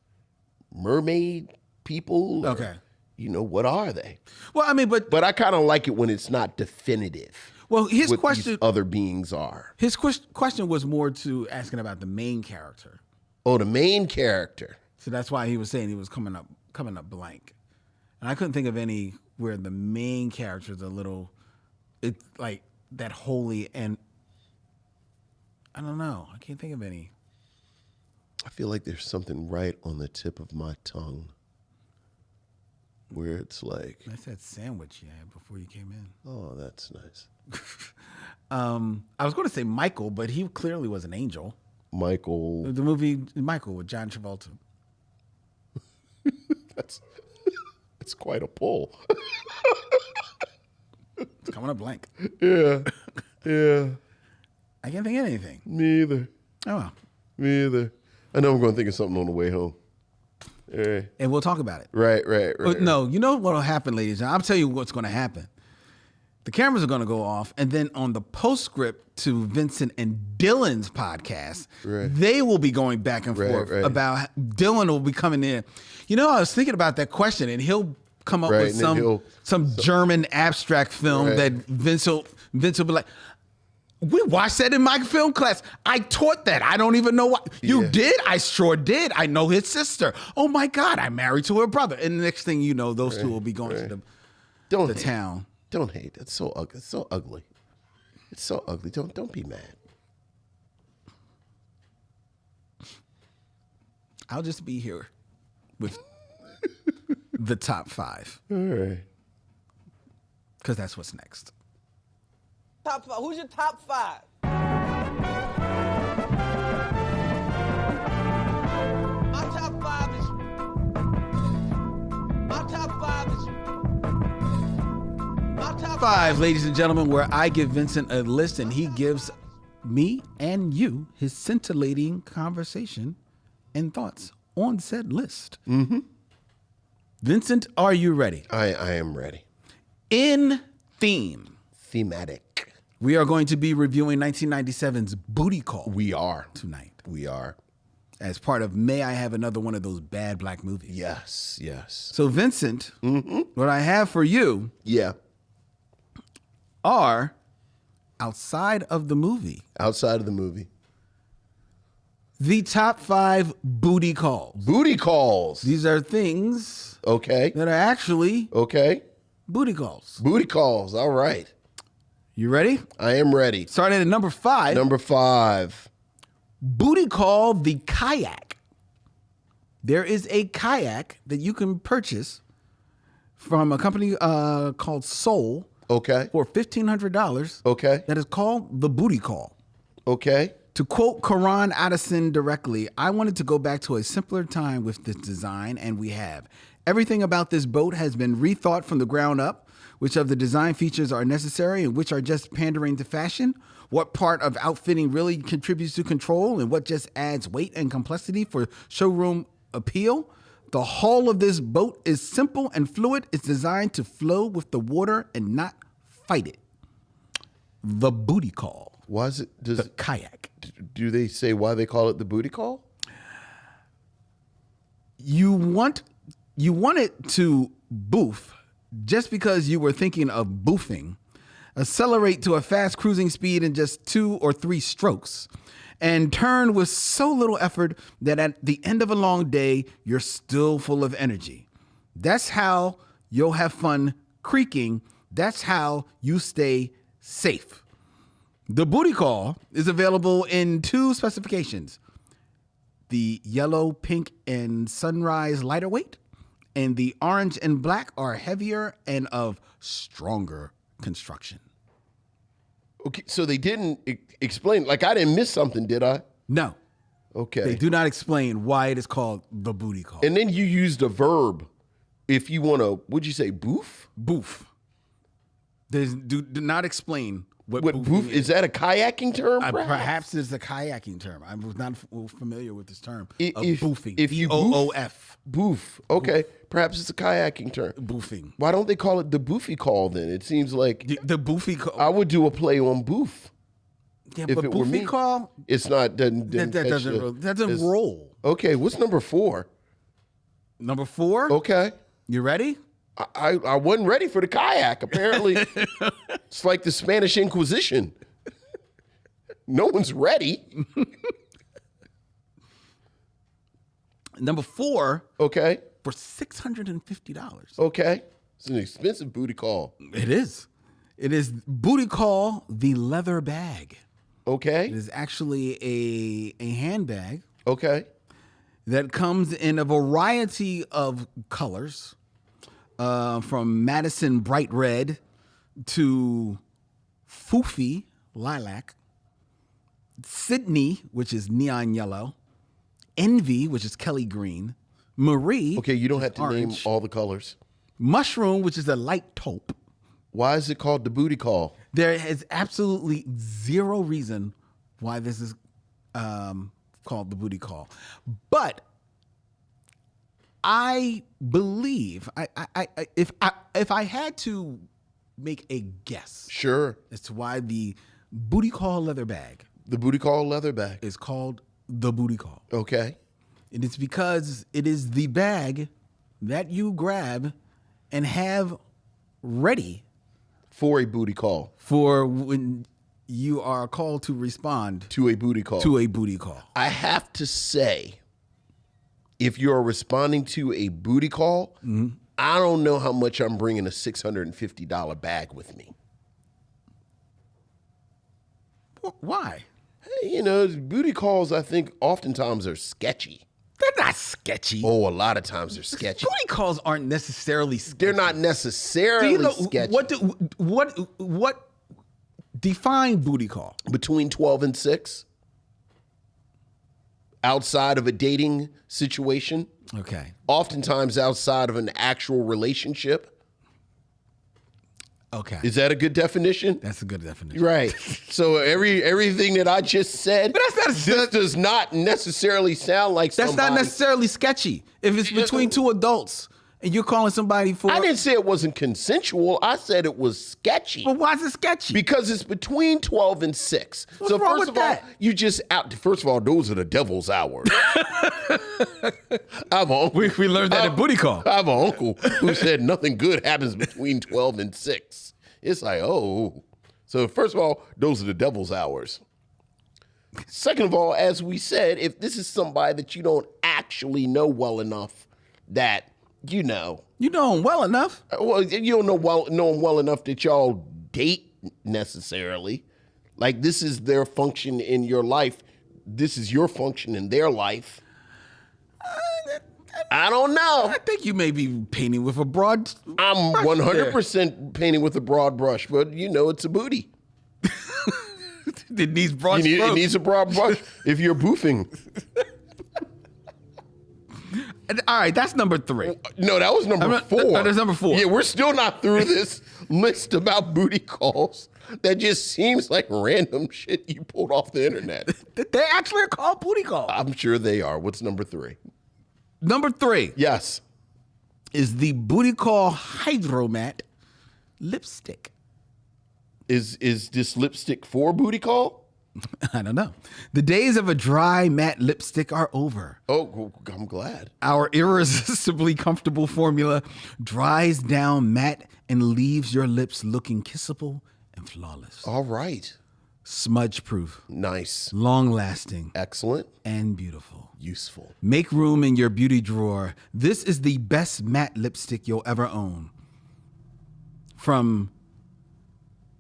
mermaid people? Or, okay. You know, what are they? Well, I mean, but I kind of like it when it's not definitive. Well, his what question, these other beings are. His question was more to asking about the main character. Oh, the main character. So that's why he was saying he was coming up blank, and I couldn't think of any where the main character is a little, it's like that holy, and I don't know. I can't think of any. I feel like there's something right on the tip of my tongue where it's like, that's that sandwich you had before you came in. Oh, that's nice. I was going to say Michael, but he clearly was an angel. Michael. The movie Michael with John Travolta. That's quite a pull. It's coming up blank. Yeah. I can't think of anything. Me either. Oh, well. Me either. I know I'm going to think of something on the way home. Right. And we'll talk about it. Right. No, you know what will happen, ladies? I'll tell you what's going to happen. The cameras are going to go off, and then on the postscript to Vincent and Dylan's podcast, they will be going back and forth about Dylan will be coming in. You know, I was thinking about that question, and he'll come up with some German abstract film that Vincent will be like, we watched that in my film class. I taught that. I don't even know what. You did? I sure did. I know his sister. Oh, my God. I'm married to her brother. And the next thing you know, those two will be going to the town. Don't hate. That's so ugly. It's so ugly. It's so ugly. Don't be mad. I'll just be here with the top 5. All right. Because that's what's next. Top 5. Who's your top 5? My top 5 is. My top 5 is. My top 5, ladies and gentlemen, where I give Vincent a list and he gives me and you his scintillating conversation and thoughts on said list. Mm-hmm. Vincent, are you ready? I am ready. In theme. Thematic. We are going to be reviewing 1997's Booty Call. We are. Tonight. We are. As part of May I Have Another One of Those Bad Black Movies. Yes. So, Vincent, what I have for you are outside of the movie. Outside of the movie. The top 5 booty calls. Booty calls. These are things that are actually booty calls. Booty calls. All right. You ready? I am ready. Starting at number 5. Number 5. Booty call the kayak. There is a kayak that you can purchase from a company called Soul Okay. for $1,500. Okay. That is called the booty call. Okay. To quote Karan Addison directly, I wanted to go back to a simpler time with this design, and we have. Everything about this boat has been rethought from the ground up. Which of the design features are necessary and which are just pandering to fashion? What part of outfitting really contributes to control and what just adds weight and complexity for showroom appeal? The hull of this boat is simple and fluid. It's designed to flow with the water and not fight it. The booty call. Why is it? The kayak. Do they say why they call it the booty call? You want it to boof just because you were thinking of boofing, accelerate to a fast cruising speed in just 2 or 3 strokes, and turn with so little effort that at the end of a long day, you're still full of energy. That's how you'll have fun creaking. That's how you stay safe. The booty call is available in 2 specifications. The yellow, pink, and sunrise lighter weight, and the orange and black are heavier and of stronger construction. Okay, so they didn't explain. Like, I didn't miss something, did I? No, Okay. they do not explain why it is called the booty call. And then you used a verb. If you want to, would you say boof? Boof. Do not explain what What boofing boof is that? A kayaking term? Perhaps it's a kayaking term. I was not familiar with this term. If- Boofing. if you BOOF. Boof. Okay. Perhaps it's a kayaking term. Boofing. Why don't they call it the boofy call then? It seems like The boofy call. I would do a play on boof. Yeah, if but it were me. boofy call. It's not doesn't That catch doesn't the- roll. That doesn't it's- roll. Okay, what's number 4? Number 4. Okay. You ready? I wasn't ready for the kayak. Apparently, it's like the Spanish Inquisition. No one's ready. Number 4 Okay. for $650. Okay. It's an expensive booty call. It is. It is booty call the leather bag. Okay. It is actually a handbag Okay. that comes in a variety of colors, from Madison bright red to Foofy lilac, Sydney, which is neon yellow, Envy, which is Kelly green, Marie. Okay, you don't have to name orange. all the colors. Mushroom, which is a light taupe. Why is it called the booty call? There is absolutely zero reason why this is called the booty call, but I believe if I had to make a guess Sure. as to why the booty call leather bag The booty call leather bag. is called the booty call, Okay. it is because it is the bag that you grab and have ready For a booty call. for when you are called to respond To a booty call. to a booty call. I have to say, if you're responding to a booty call, I don't know how much I'm bringing a $650 bag with me. Why? Hey, you know, booty calls, I think, oftentimes are sketchy. They're not sketchy. Oh, a lot of times they're sketchy. Booty calls aren't necessarily sketchy. They're not Do necessarily you know sketchy. what define booty call? Between 12 and 6, outside of a dating situation, Okay. oftentimes outside of an actual relationship. Okay. Is that a good definition? That's a good definition. Right. So everything that I just said, But that's not- this does not necessarily sound like That's somebody. not necessarily sketchy. If it's between 2 adults and you're calling somebody for I didn't say it wasn't consensual. I said it was sketchy. Well, why is it sketchy? Because it's between 12 and 6. What's so wrong first with of all, that? you just out. First of all, those are the devil's hours. I have an uncle. we learned that at booty call. I have an uncle who said nothing good happens between 12 and 6. It's like, oh. So first of all, those are the devil's hours. Second of all, as we said, if this is somebody that you don't actually know well enough that, you know, You know him well enough. well, you don't know them well enough that y'all date necessarily. Like, this is their function in your life. This is your function in their life. I I don't know. I think you may be painting with a broad. I'm brush there. 100% painting with a broad brush, but it's a booty. It needs broad It strokes. needs a broad brush if you're boofing. All right, that's number 3. No, that was number 4. That's number 4. Yeah, we're still not through this list about booty calls. That just seems like random shit you pulled off the internet. They actually are called booty calls. I'm sure they are. What's number 3? Number 3 Yes. is the booty call Hydromat lipstick. Is this lipstick for booty call? I don't know. The days of a dry matte lipstick are over. Oh, I'm glad. Our irresistibly comfortable formula dries down matte and leaves your lips looking kissable and flawless. All right. Smudge proof, Nice. long lasting, Excellent. and beautiful. Useful. Make room in your beauty drawer. This is the best matte lipstick you'll ever own. From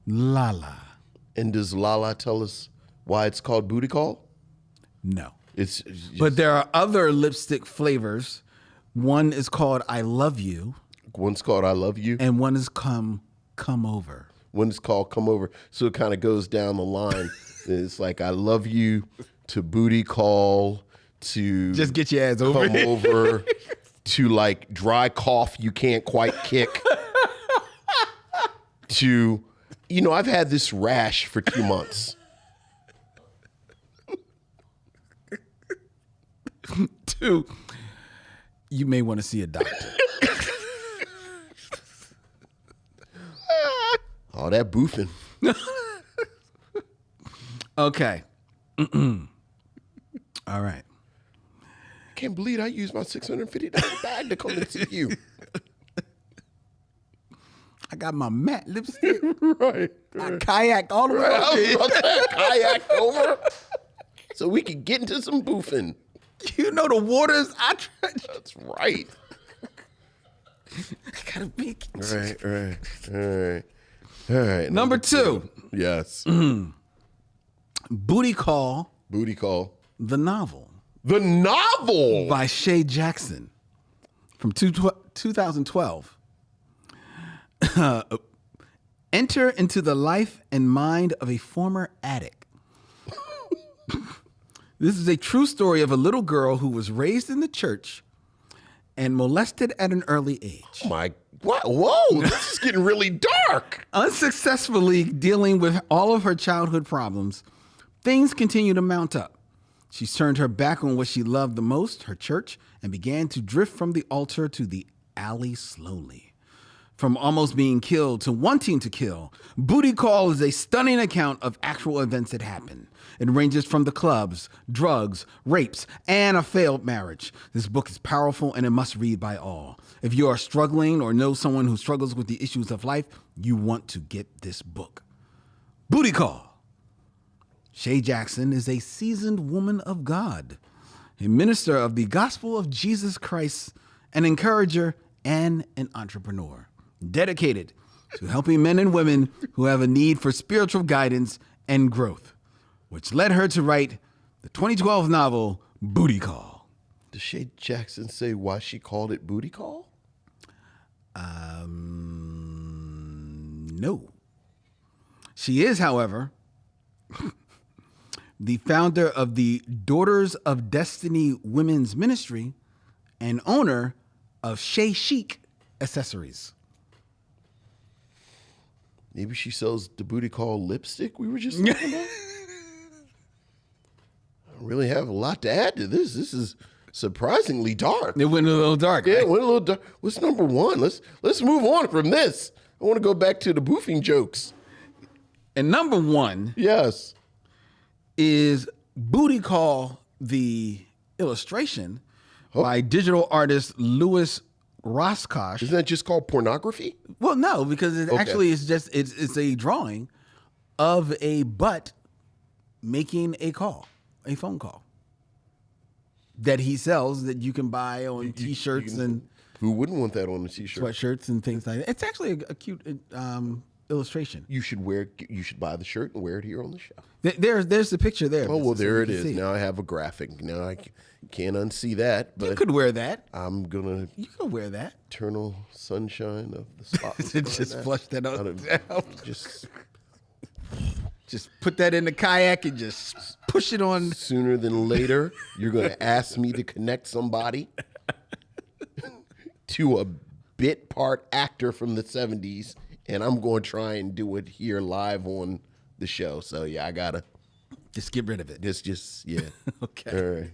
Lala. And does Lala tell us why it's called booty call? No. It's just, But there are other lipstick flavors. One is called I Love You, one's called I Love You. and one is Come Over. One's called Come Over. So it kind of goes down the line. It's like I love you to booty call to Just get your ass over come it. over to like dry cough you can't quite kick to I've had this rash for 2 months. 2, you may want to see a doctor. All that boofing. Okay. All right. Can't believe I used my $650 bag to come and see you. I got my matte lipstick. Right. I kayaked all the way I up was here. about to kayak over so we could get into some boofing. You know the waters I tried. That's right. I gotta make it. All right. Number 2, Yes. Booty Call, Booty call. the novel The novel. by Shay Jackson from 2012. Enter into the life and mind of a former addict. This is a true story of a little girl who was raised in the church and molested at an early age. What? Whoa, this is getting really dark. Unsuccessfully dealing with all of her childhood problems, things continue to mount up. She's turned her back on what she loved the most, her church, and began to drift from the altar to the alley slowly. From almost being killed to wanting to kill, Booty Call is a stunning account of actual events that happen. It ranges from the clubs, drugs, rapes, and a failed marriage. This book is powerful and it must read by all. If you are struggling or know someone who struggles with the issues of life, you want to get this book. Booty Call. Shay Jackson is a seasoned woman of God, a minister of the gospel of Jesus Christ, an encourager, and an entrepreneur, dedicated to helping men and women who have a need for spiritual guidance and growth, which led her to write the 2012 novel, Booty Call. Does Shay Jackson say why she called it booty call? No. She is, however, the founder of the Daughters of Destiny Women's Ministry and owner of Shay Chic Accessories. Maybe she sells the booty call lipstick we were just talking about? I don't really have a lot to add to this. This is surprisingly dark. It went a little dark. Yeah, right? it went a little dark. What's number 1? Let's move on from this. I want to go back to the boofing jokes. And number 1 Yes. is Booty Call, the illustration by digital artist Louis Roscosh. Isn't that just called pornography? Well, no, because it actually is just it's a drawing of a butt making a phone call that he sells that you can buy on T-shirts and Who wouldn't want that on a t-shirt? sweatshirts and things like that. It's actually a cute illustration. You should buy the shirt and wear it here on the show. There's the picture there. Oh, well, so there you it can is. see Now I have a graphic. Now I can't unsee that, but you could wear that. I'm gonna You could wear that. eternal sunshine of the spotless Just mind. flush that out. Down. Just Just put that in the kayak and just push it on. sooner than later, you're gonna ask me to connect somebody to a bit part actor from the 70s, and I'm going to try and do it here live on the show. So yeah, I gotta Just get rid of it. just yeah. Okay. All right.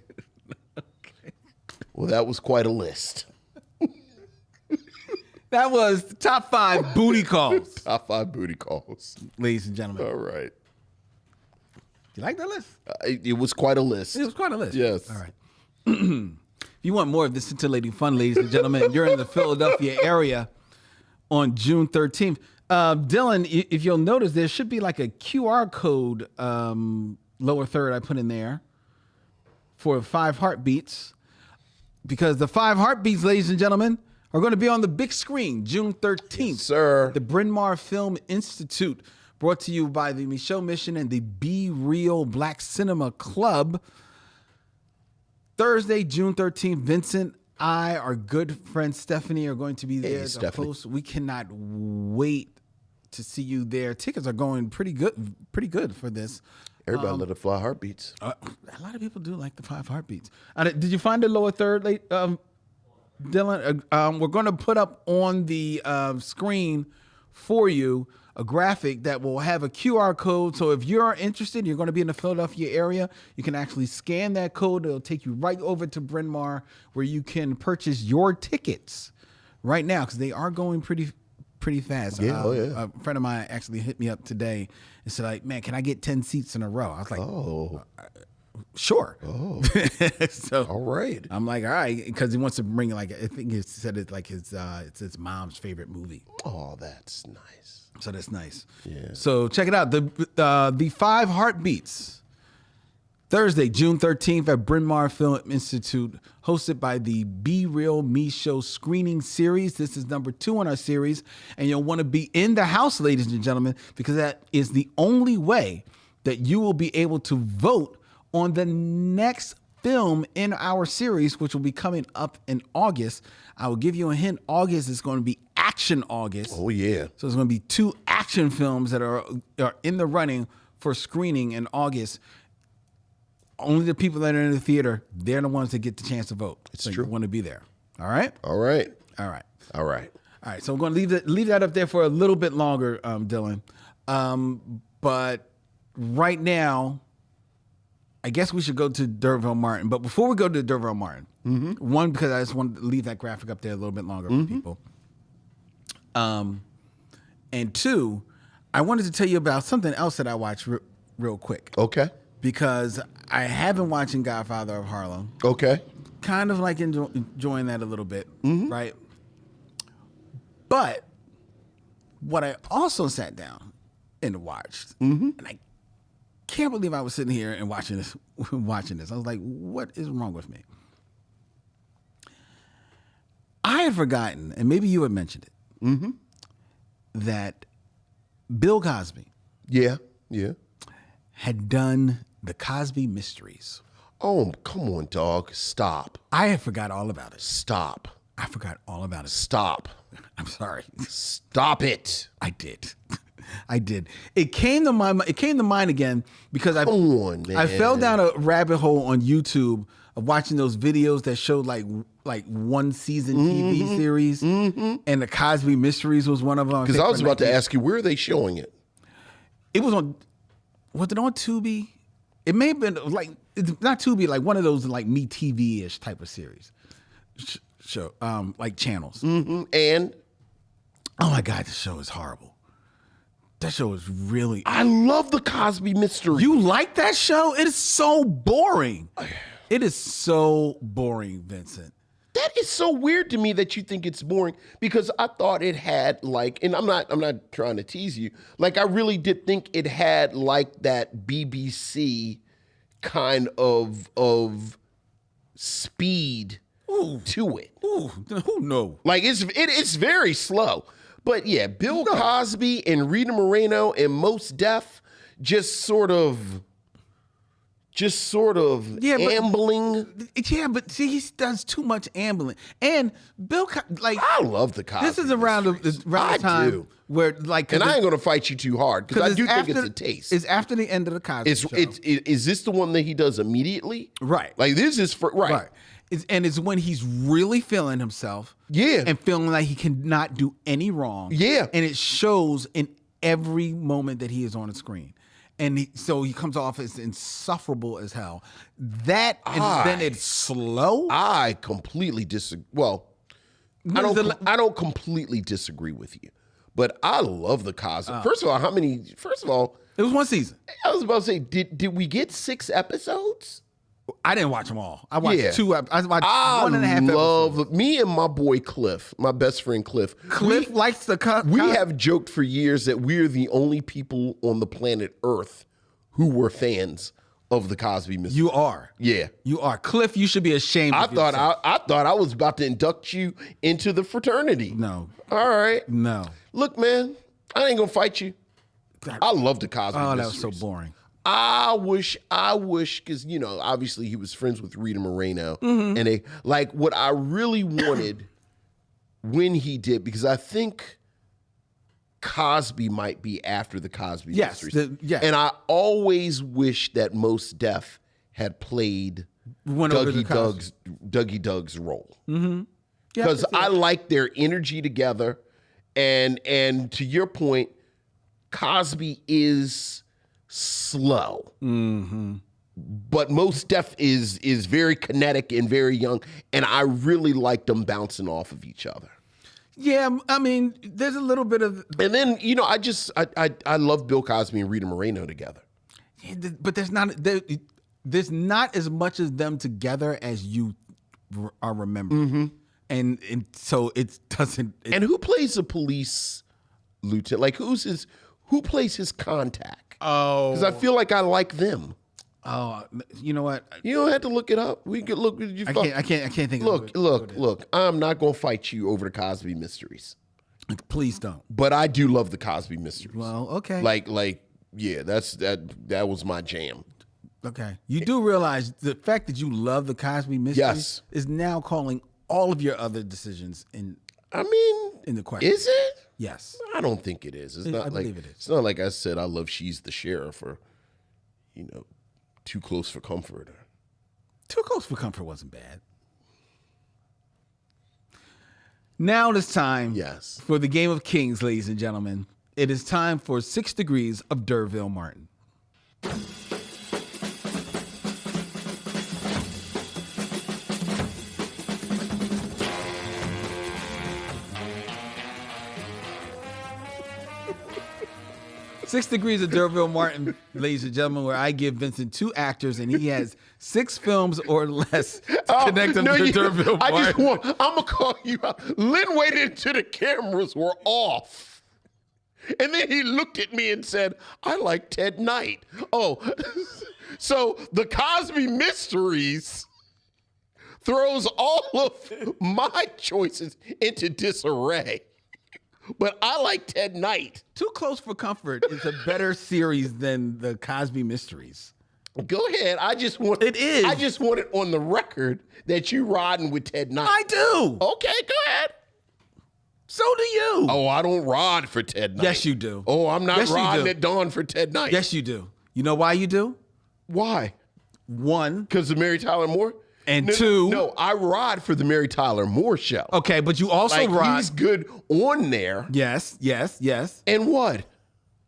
Well, that was quite a list. That was the top 5 booty calls, Top 5 booty calls. ladies and gentlemen. All right. You like that list? It was quite a list. It was quite a list. Yes. All right. If you want more of this scintillating fun, ladies and gentlemen, you're in the Philadelphia area on June 13th. Dylan, if you'll notice, there should be like a QR code lower third I put in there for 5 heartbeats, because the 5 heartbeats, ladies and gentlemen, are going to be on the big screen June 13th. Yes, sir. The Bryn Mawr Film Institute, brought to you by the Micheaux Mission and the Be Real Black Cinema Club. Thursday, June 13th, Vincent, our good friend Stephanie are going to be there to host. We cannot wait to see you there. Tickets are going pretty good for this. Everybody let it fly heartbeats. A lot of people do like the 5 heartbeats. Did you find the lower third, Dylan? We're going to put up on the screen for you a graphic that will have a QR code. So if you're interested, you're going to be in the Philadelphia area, you can actually scan that code. It'll take you right over to Bryn Mawr, where you can purchase your tickets right now, because they are going pretty fast. Yeah, A friend of mine actually hit me up today and said, like, man, can I get 10 seats in a row? I was like, sure. Oh. So All right. I'm like, all right, because he wants to bring, like, I think he said it's like it's his mom's favorite movie. Oh, that's nice. So that's nice. Yeah. So check it out. The 5 heartbeats. Thursday, June 13th at Bryn Mawr Film Institute, hosted by the Be Real Micheaux screening series. This is number 2 in our series, and you'll want to be in the house, ladies and gentlemen, because that is the only way that you will be able to vote on the next film in our series, which will be coming up in August. I will give you a hint. August is going to be Action August. Oh, yeah. So there's going to be 2 action films that are in the running for screening in August. Only the people that are in the theater, they're the ones that get the chance to vote. It's so true. You want to be there. All right? All right. All right. All right. All right. So I'm going to leave that up there for a little bit longer, Dylan. But right now, I guess we should go to D'Urville Martin. But before we go to D'Urville Martin, one, because I just wanted to leave that graphic up there a little bit longer for people. And 2, I wanted to tell you about something else that I watched real quick. Okay. Because I have been watching Godfather of Harlem. Okay. Kind of like enjoying that a little bit, right? But what I also sat down and watched, and I can't believe I was sitting here and watching this. I was like, what is wrong with me? I had forgotten, and maybe you had mentioned it, that Bill Cosby Yeah. had done the Cosby Mysteries. Oh, come on, dog. Stop. I had forgot all about it. Stop. I forgot all about it. Stop. I'm sorry. Stop it. I did. I did. It came to mind again because Come on, man. I fell down a rabbit hole on YouTube of watching those videos that showed like one season TV series, and the Cosby Mysteries was one of them. Because I was about to ask you, where are they showing it? It was on. Was it on Tubi? It may have been like, it's not Tubi, like one of those like Me TV-ish type of series show, like channels. And Oh my God, this show is horrible. That show is really. I love the Cosby Mystery. You like that show? It is so boring. It is so boring, Vincent. That is so weird to me that you think it's boring, because I thought it had like, and I'm not trying to tease you. Like, I really did think it had like that BBC kind of speed to it. Ooh, who knows? Like it's very slow, But yeah, Bill Cosby and Rita Moreno and Mos Def just sort of ambling. Yeah, but see, he does too much ambling. And I love the Cosby. This is around the time do. where like, and I ain't gonna fight you too hard because I do think it's a taste. It's after the end of the Cosby Show. Is this the one that he does immediately? Right. Like this is for right. It's when he's really feeling himself. Yeah. And feeling like he cannot do any wrong. Yeah. And it shows in every moment that he is on the screen. And so he comes off as insufferable as hell. Then it's slow. I completely disagree. Well, I don't completely disagree with you, but I love the Cosby. First of all, it was one season. I was about to say, did we get 6 episodes? I didn't watch them all. I watched 2. I watched 1.5 episodes. Me and my boy Cliff, my best friend Cliff. Cliff likes the We have joked for years that we're the only people on the planet Earth who were fans of the Cosby Mystery. You are. Yeah. You are. Cliff, you should be ashamed of yourself. I thought I was about to induct you into the fraternity. No. All right. No. Look, man, I ain't gonna fight you. I love the Cosby Mysteries. That was so boring. I wish, because, obviously he was friends with Rita Moreno. Mm-hmm. And what I really wanted when he did, because I think Cosby might be after the Cosby Mysteries. And I always wish that Mos Def had played Dougie Doug's role. Mm-hmm. Because I like their energy together. And to your point, Cosby is slow, but Mos Def is very kinetic and very young, and I really like them bouncing off of each other. Yeah, I mean, there's a little bit of, and then I love Bill Cosby and Rita Moreno together. Yeah, but there's not as much as them together as you are remembering, and so it doesn't. And who plays the police lieutenant? Like who plays his contact? Oh, because I feel like I like them. Oh, you know what? You don't have to look it up. We could look. I can't think. Look. I'm not gonna fight you over the Cosby Mysteries. Please don't. But I do love the Cosby Mysteries. Well, okay. Yeah, that was my jam. Okay, you do realize the fact that you love the Cosby Mysteries is now calling all of your other decisions in the question. Is it? Yes. I don't think it is. I believe it is. It's not like I said I love She's the Sheriff or, Too Close for Comfort. Too Close for Comfort wasn't bad. Now it is time for the Game of Kings, ladies and gentlemen. It is time for 6 Degrees of D'Urville Martin. 6 Degrees of D'Urville Martin, ladies and gentlemen, where I give Vincent 2 actors and he has 6 films or less to connect them to D'Urville Martin. I'm going to call you out. Lynn waited until the cameras were off. And then he looked at me and said, I like Ted Knight. Oh, so the Cosby Mysteries throws all of my choices into disarray. But I like Ted Knight. Too Close for Comfort is a better series than the Cosby Mysteries. Go ahead. I just want it on the record that you riding with Ted Knight. I do. Okay, go ahead. So do you. Oh, I don't ride for Ted Knight. Yes, you do. Oh, I'm not riding at dawn for Ted Knight. Yes, you do. You know why you do? Why? 1. Because of Mary Tyler Moore? And 2. No, I ride for the Mary Tyler Moore show. Okay, but you also ride. He's good on there. Yes. And what?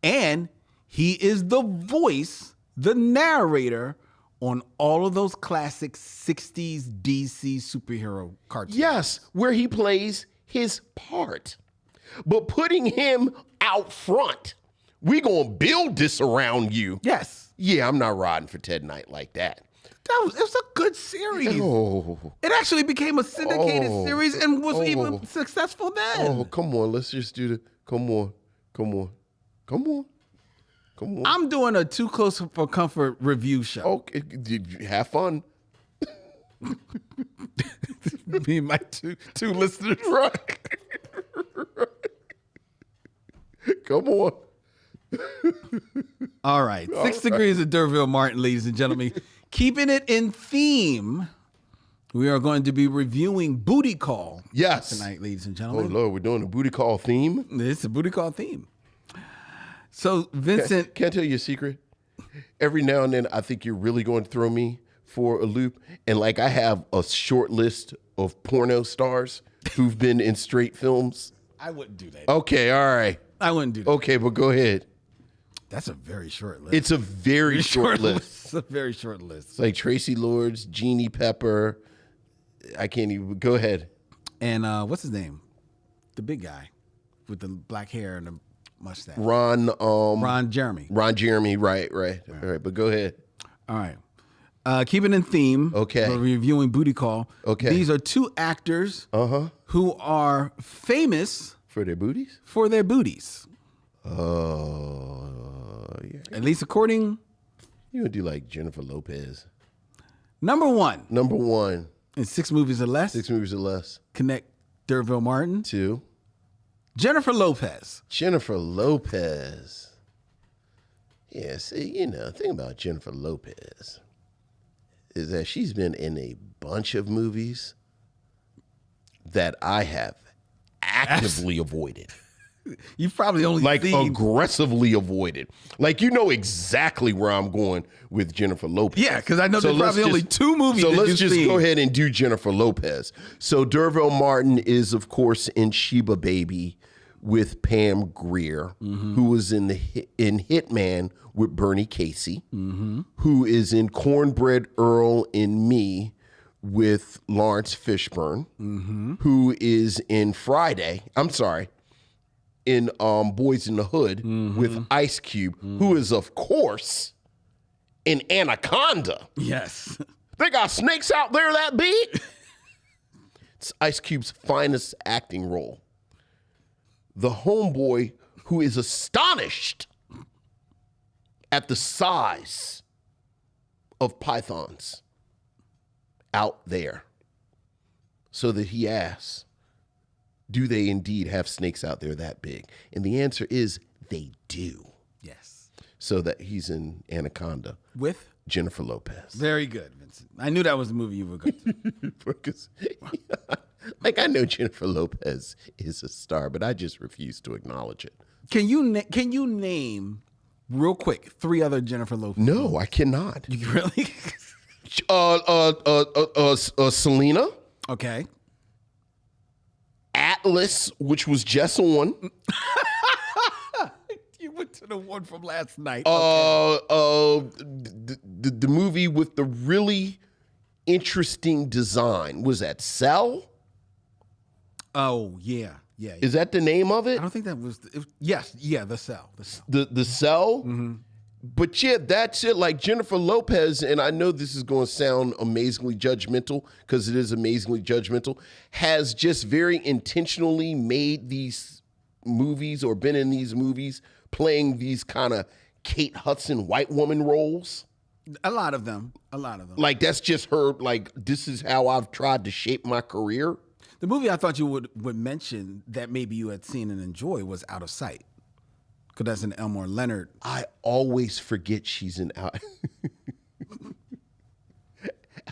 And he is the voice, the narrator on all of those classic 60s DC superhero cartoons. Yes, where he plays his part. But putting him out front, we gonna build this around you. Yes. Yeah, I'm not riding for Ted Knight like that. It was a good series. Oh. It actually became a syndicated series and was even successful then. Oh, come on. Let's just do the, come on. I'm doing a Too Close for Comfort review show. Okay, have fun. Me and my two listeners. Right. Come on. All right. 6 Degrees of D'Urville Martin, ladies and gentlemen. Keeping it in theme, we are going to be reviewing Booty Call tonight, ladies and Oh, gentlemen. Lord, we're doing a booty call theme? It's a Booty Call theme. So, Vincent. Can I tell you a secret? Every now and then, I think you're really going to throw me for a loop. And like I have a short list of porno stars who've been in straight films. I wouldn't do that. Okay, all right. I wouldn't do that. Okay, but go ahead. That's a very short list. It's a very short list. It's a very short list. It's like Tracy Lords, Jeannie Pepper. I can't even. Go ahead. And what's his name? The big guy with the black hair and the mustache. Ron Jeremy. Ron Jeremy, right. All right, but go ahead. All right. Keeping in theme. Okay. We're reviewing Booty Call. Okay. These are 2 actors who are famous For their booties? for their booties. Oh, yeah. At least according. You would do like Jennifer Lopez. Number 1. Number 1, In 6 movies or less. 6 movies or less. Connect D'Urville Martin. 2, Jennifer Lopez. Jennifer Lopez. Yeah, see, the thing about Jennifer Lopez is that she's been in a bunch of movies that I have actively avoided. You've probably only Like seen. aggressively avoided. Like you know exactly where I'm going with Jennifer Lopez. Yeah, because I know there's let's probably only 2 movies So that let's you've just seen. go ahead and do Jennifer Lopez. So D'Urville Martin is, of course, in Sheba Baby with Pam Grier, who was in Hitman with Bernie Casey, who is in Cornbread Earl in Me with Lawrence Fishburne, who is in in Boys in the Hood with Ice Cube, who is, of course, in Anaconda. Yes. They got snakes out there that big? It's Ice Cube's finest acting role. The homeboy who is astonished at the size of pythons out there, so that he asks, do they indeed have snakes out there that big? And the answer is they do. Yes. So that he's in Anaconda With? Jennifer Lopez. Very good, Vincent. I knew that was the movie you were going to. Because, like, I know Jennifer Lopez is a star, but I just refuse to acknowledge it. Can you name real quick 3 other Jennifer Lopez? No, I cannot. You really? Selena, Okay. Atlas, which was just on. You went to the one from last night. The movie with the really interesting design was that Cell. Oh yeah. Is that the name of it? I don't think that was. Yes. Yeah. The Cell. The Cell. The Cell. But yeah, that's it. Like Jennifer Lopez, and I know this is going to sound amazingly judgmental because it is amazingly judgmental, has just very intentionally made these movies or been in these movies playing these kind of Kate Hudson white woman roles. A lot of them. Like that's just her, like, this is how I've tried to shape my career. The movie I thought you would mention that maybe you had seen and enjoyed was Out of Sight. Because that's an Elmore Leonard. I always forget she's in Out.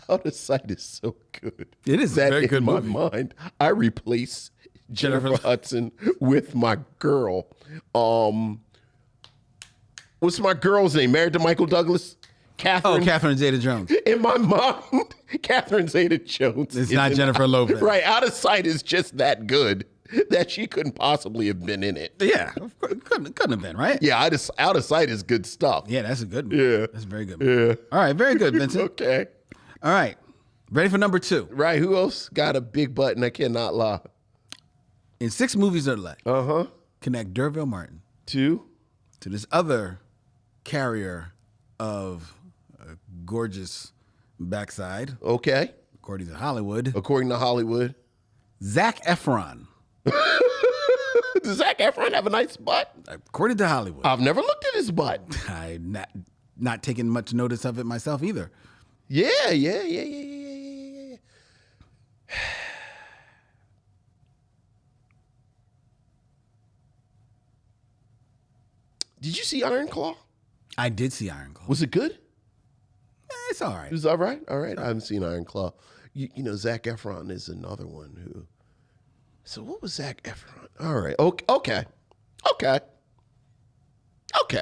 Out of Sight is so good. It is a very good movie. In my mind, I replace Jennifer Hudson with my girl. What's my girl's name? Married to Michael Douglas? Catherine. Oh, Catherine Zeta-Jones. In my mind, Catherine Zeta-Jones. It's not Jennifer Lopez. Right. Out of Sight is just that good that she couldn't possibly have been in it. Yeah. Couldn't have been, right? Yeah, Out of Sight is good stuff. Yeah, that's a good movie. Yeah. That's a very good movie. Yeah. All right, very good, Vincent. Okay. All right. Ready for number 2. Right. Who else got a big button? I cannot lie. In 6 movies or less, Uh-huh. connect D'Urville Martin 2. to this other carrier of a gorgeous backside, Okay. according to Hollywood, According to Hollywood. Zac Efron. Does Zac Efron have a nice butt? According to Hollywood. I've never looked at his butt. I'm not taking much notice of it myself either. Yeah. Did you see Iron Claw? I did see Iron Claw. Was it good? It's all right. It was all right. All right. I haven't seen Iron Claw. You know, Zac Efron is another one who. So what was Zac Efron? All right. Okay.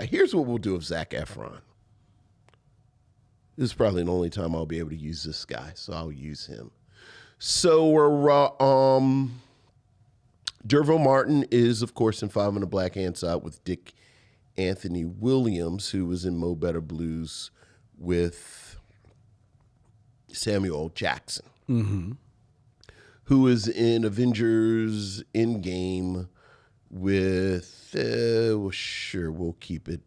Here's what we'll do with Zac Efron. This is probably the only time I'll be able to use this guy, so I'll use him. So we're D'Urville Martin is, of course, in Five on the Black Hand Side with Dick Anthony Williams, who was in Mo Better Blues with Samuel L. Jackson, who is in Avengers Endgame with, we'll keep it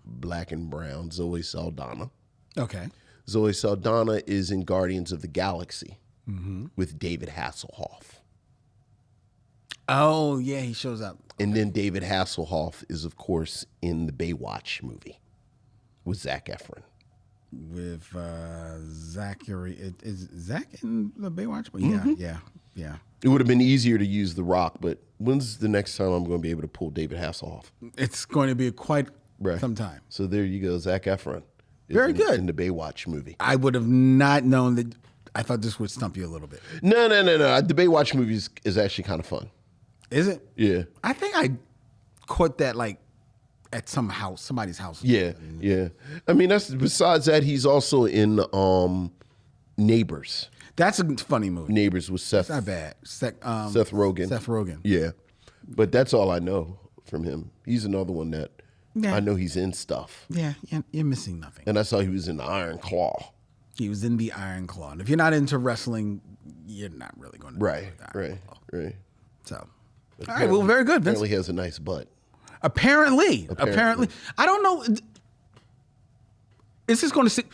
black and brown, Zoe Saldana. Okay. Zoe Saldana is in Guardians of the Galaxy with David Hasselhoff. Oh, yeah, he shows up. And then David Hasselhoff is, of course, in the Baywatch movie with Zac Efron. With Zachary. Is Zach in the Baywatch? Yeah. It would have been easier to use The Rock, but when's the next time I'm going to be able to pull David Hasselhoff? It's going to be quite some time. So there you go, Zac Efron. Very good. In the Baywatch movie. I would have not known that. I thought this would stump you a little bit. No. The Baywatch movie is actually kind of fun. Is it? Yeah. I think I caught that like at somebody's house. Yeah. I mean, besides that, he's also in Neighbors. That's a funny movie. Neighbors with Seth. It's not bad. Seth Rogen. Seth Rogen. Yeah. But that's all I know from him. He's another one that I know he's in stuff. Yeah, you're missing nothing. And I saw he was in the Iron Claw. He was in the Iron Claw. And if you're not into wrestling, you're not really going to Right. So, all right, well, very good, Vince. Apparently he has a nice butt. Apparently. I don't know. Is this going to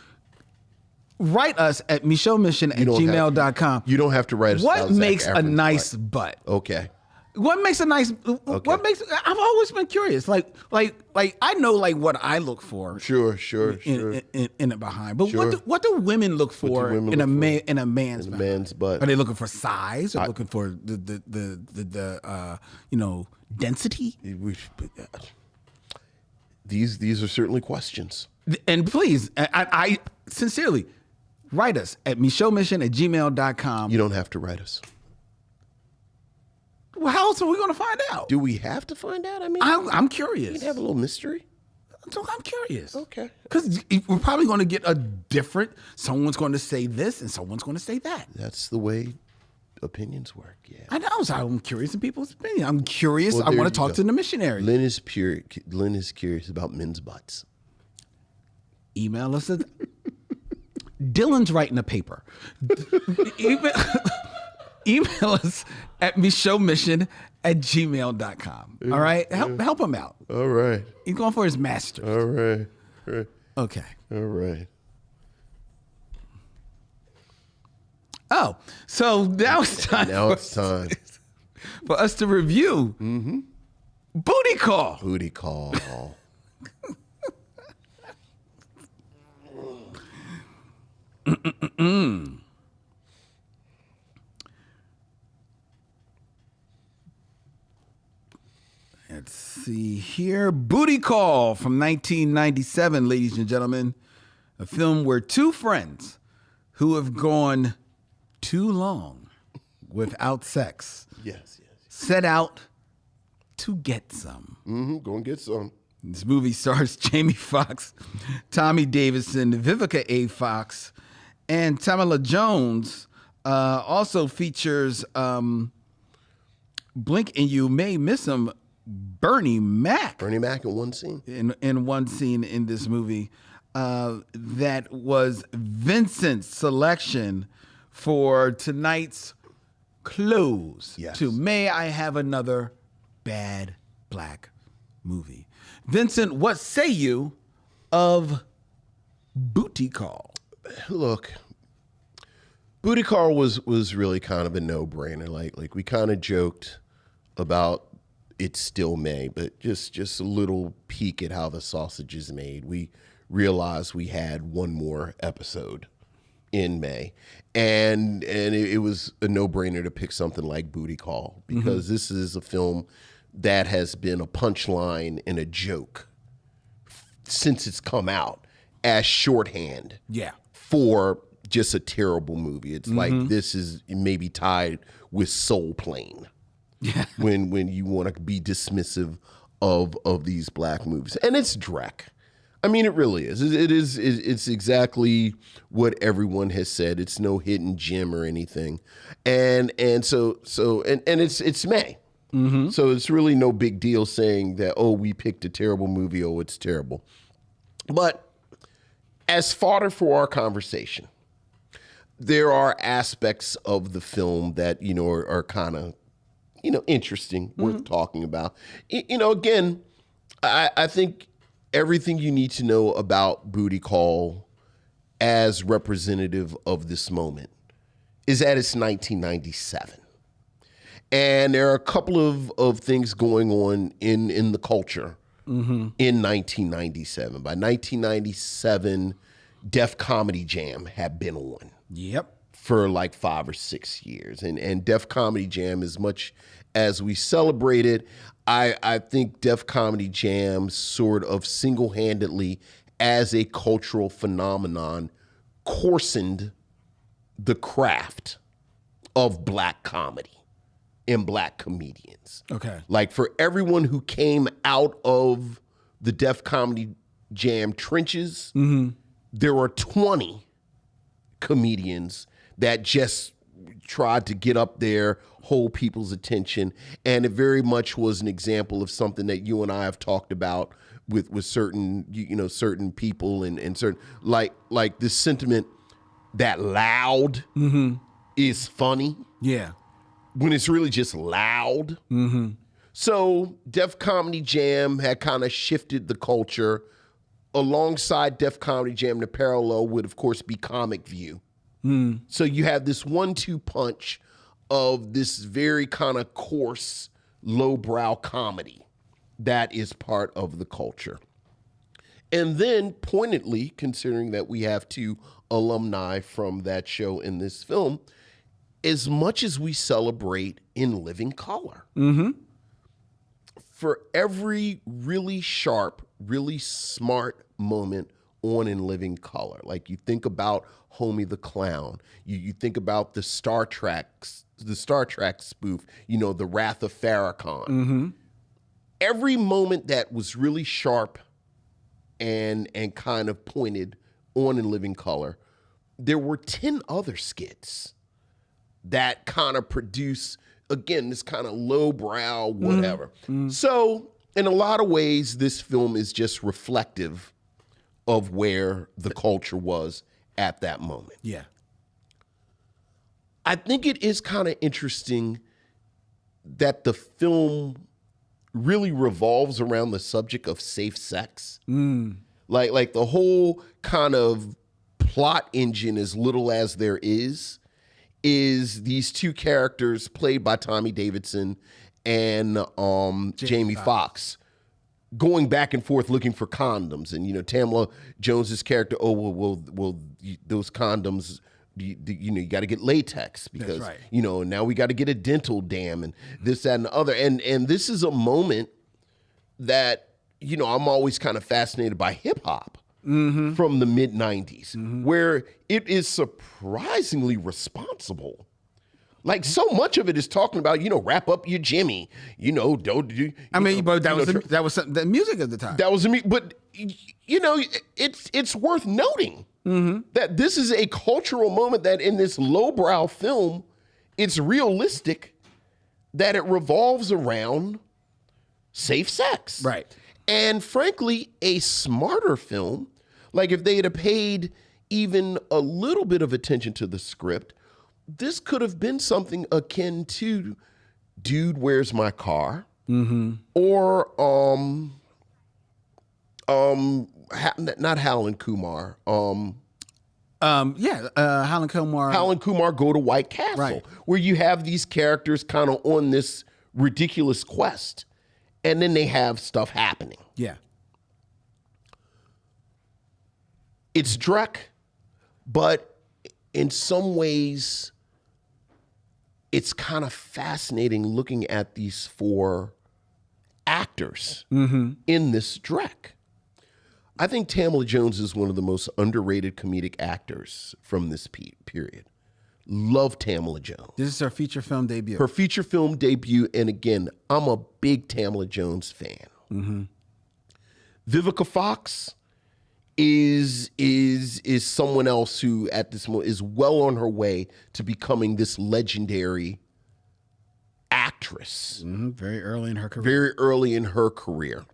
write us at micheauxmission@gmail.com. You don't have to write us. What makes a nice butt? Okay. What makes a nice? What makes? I've always been curious. Like I know like what I look for. Sure. In it behind, but what do women look for in a man's butt? Are they looking for size? Or looking for the density? These are certainly questions. And please, I sincerely write us at micheauxmission@gmail.com. You don't have to write us. Well, how else are we going to find out? Do we have to find out? I mean, I'm curious. You can have a little mystery. So I'm curious. Okay. Because we're probably going to get a different. Someone's going to say this, and someone's going to say that. That's the way opinions work. Yeah. I know. So I'm curious in people's opinion. I'm curious. I want to talk to the missionary. Lynn is curious about men's butts. Email us. Dylan's writing a paper. Email us at micheauxmission@gmail.com. All right? Help him out. All right. He's going for his master's. All right. Okay. All right. Oh, so now it's time. For us to review Booty Call. Booty Call. Let's see here. Booty Call from 1997, ladies and gentlemen. A film where two friends who have gone too long without sex set out to get some. Go and get some. This movie stars Jamie Foxx, Tommy Davidson, Vivica Fox, and Tamala Jones. Also features blink and you may miss him, Bernie Mac. Bernie Mac in one scene. In one scene in this movie. That was Vincent's selection for tonight's close to May I Have Another Bad Black Movie. Vincent, what say you of Booty Call? Look, Booty Call was really kind of a no-brainer. Like we kind of joked about it's still May, but just a little peek at how the sausage is made. We realized we had one more episode in May, and it was a no-brainer to pick something like Booty Call because this is a film that has been a punchline and a joke since it's come out as shorthand Yeah. for just a terrible movie. It's like this is maybe tied with Soul Plane. Yeah. when you want to be dismissive of these black movies. And it's Drek. I mean, it really is. It's exactly what everyone has said. It's no hidden gem or anything. And so it's May. So it's really no big deal saying that, oh, we picked a terrible movie, oh, it's terrible. But as fodder for our conversation, there are aspects of the film that, are kind of, interesting, worth talking about. Again, I think everything you need to know about Booty Call as representative of this moment is that it's 1997. And there are a couple of things going on in the culture in 1997. By 1997, Def Comedy Jam had been on. Yep. For like 5 or 6 years. And Def Comedy Jam, as much as we celebrate it, I think Def Comedy Jam sort of single-handedly, as a cultural phenomenon, coarsened the craft of black comedy and black comedians. Okay. Like, for everyone who came out of the Def Comedy Jam trenches, there were 20 comedians that just tried to get up there, hold people's attention. And it very much was an example of something that you and I have talked about with certain, certain people and certain, like this sentiment that loud is funny. Yeah. When it's really just loud. So Def Comedy Jam had kind of shifted the culture. Alongside Def Comedy Jam, the parallel would, of course, be Comic View. So you have this 1-2 punch of this very kind of coarse, lowbrow comedy that is part of the culture. And then, pointedly, considering that we have 2 alumni from that show in this film, as much as we celebrate In Living Color, for every really sharp, really smart moment on In Living Color, like you think about Homie the Clown, you think about the Star Trek spoof, the Wrath of Farrakhan. Every moment that was really sharp and kind of pointed on In Living Color, there were 10 other skits that kind of produce, again, this kind of lowbrow whatever. So in a lot of ways, this film is just reflective of where the culture was at that moment. Yeah. I think it is kind of interesting that the film really revolves around the subject of safe sex. Like the whole kind of plot engine, as little as there is these 2 characters played by Tommy Davidson and Jamie Foxx going back and forth looking for condoms. And, Tamla Jones's character, those condoms, you got to get latex because, right. Now we got to get a dental dam and this, that, and the other. And this is a moment that, I'm always kind of fascinated by hip hop from the mid 90s, where it is surprisingly responsible. Like, so much of it is talking about, wrap up your Jimmy, don't do. But that was the music at the time. That was me. But, it's worth noting that this is a cultural moment that in this lowbrow film, it's realistic that it revolves around safe sex. Right. And frankly, a smarter film, like if they had paid even a little bit of attention to the script, this could have been something akin to Dude, Where's My Car? Or not Hal and Kumar. Hal and Kumar. Hal and Kumar Go to White Castle, Right. where you have these characters kind of on this ridiculous quest, and then they have stuff happening. Yeah. It's Drek, but in some ways, it's kind of fascinating looking at these 4 actors in this Drek. I think Tamala Jones is one of the most underrated comedic actors from this period. Love Tamala Jones. This is her feature film debut. Her feature film debut, and again, I'm a big Tamala Jones fan. Mm-hmm. Vivica Fox is someone else who at this moment is well on her way to becoming this legendary actress. Mm-hmm. Very early in her career. Very early in her career.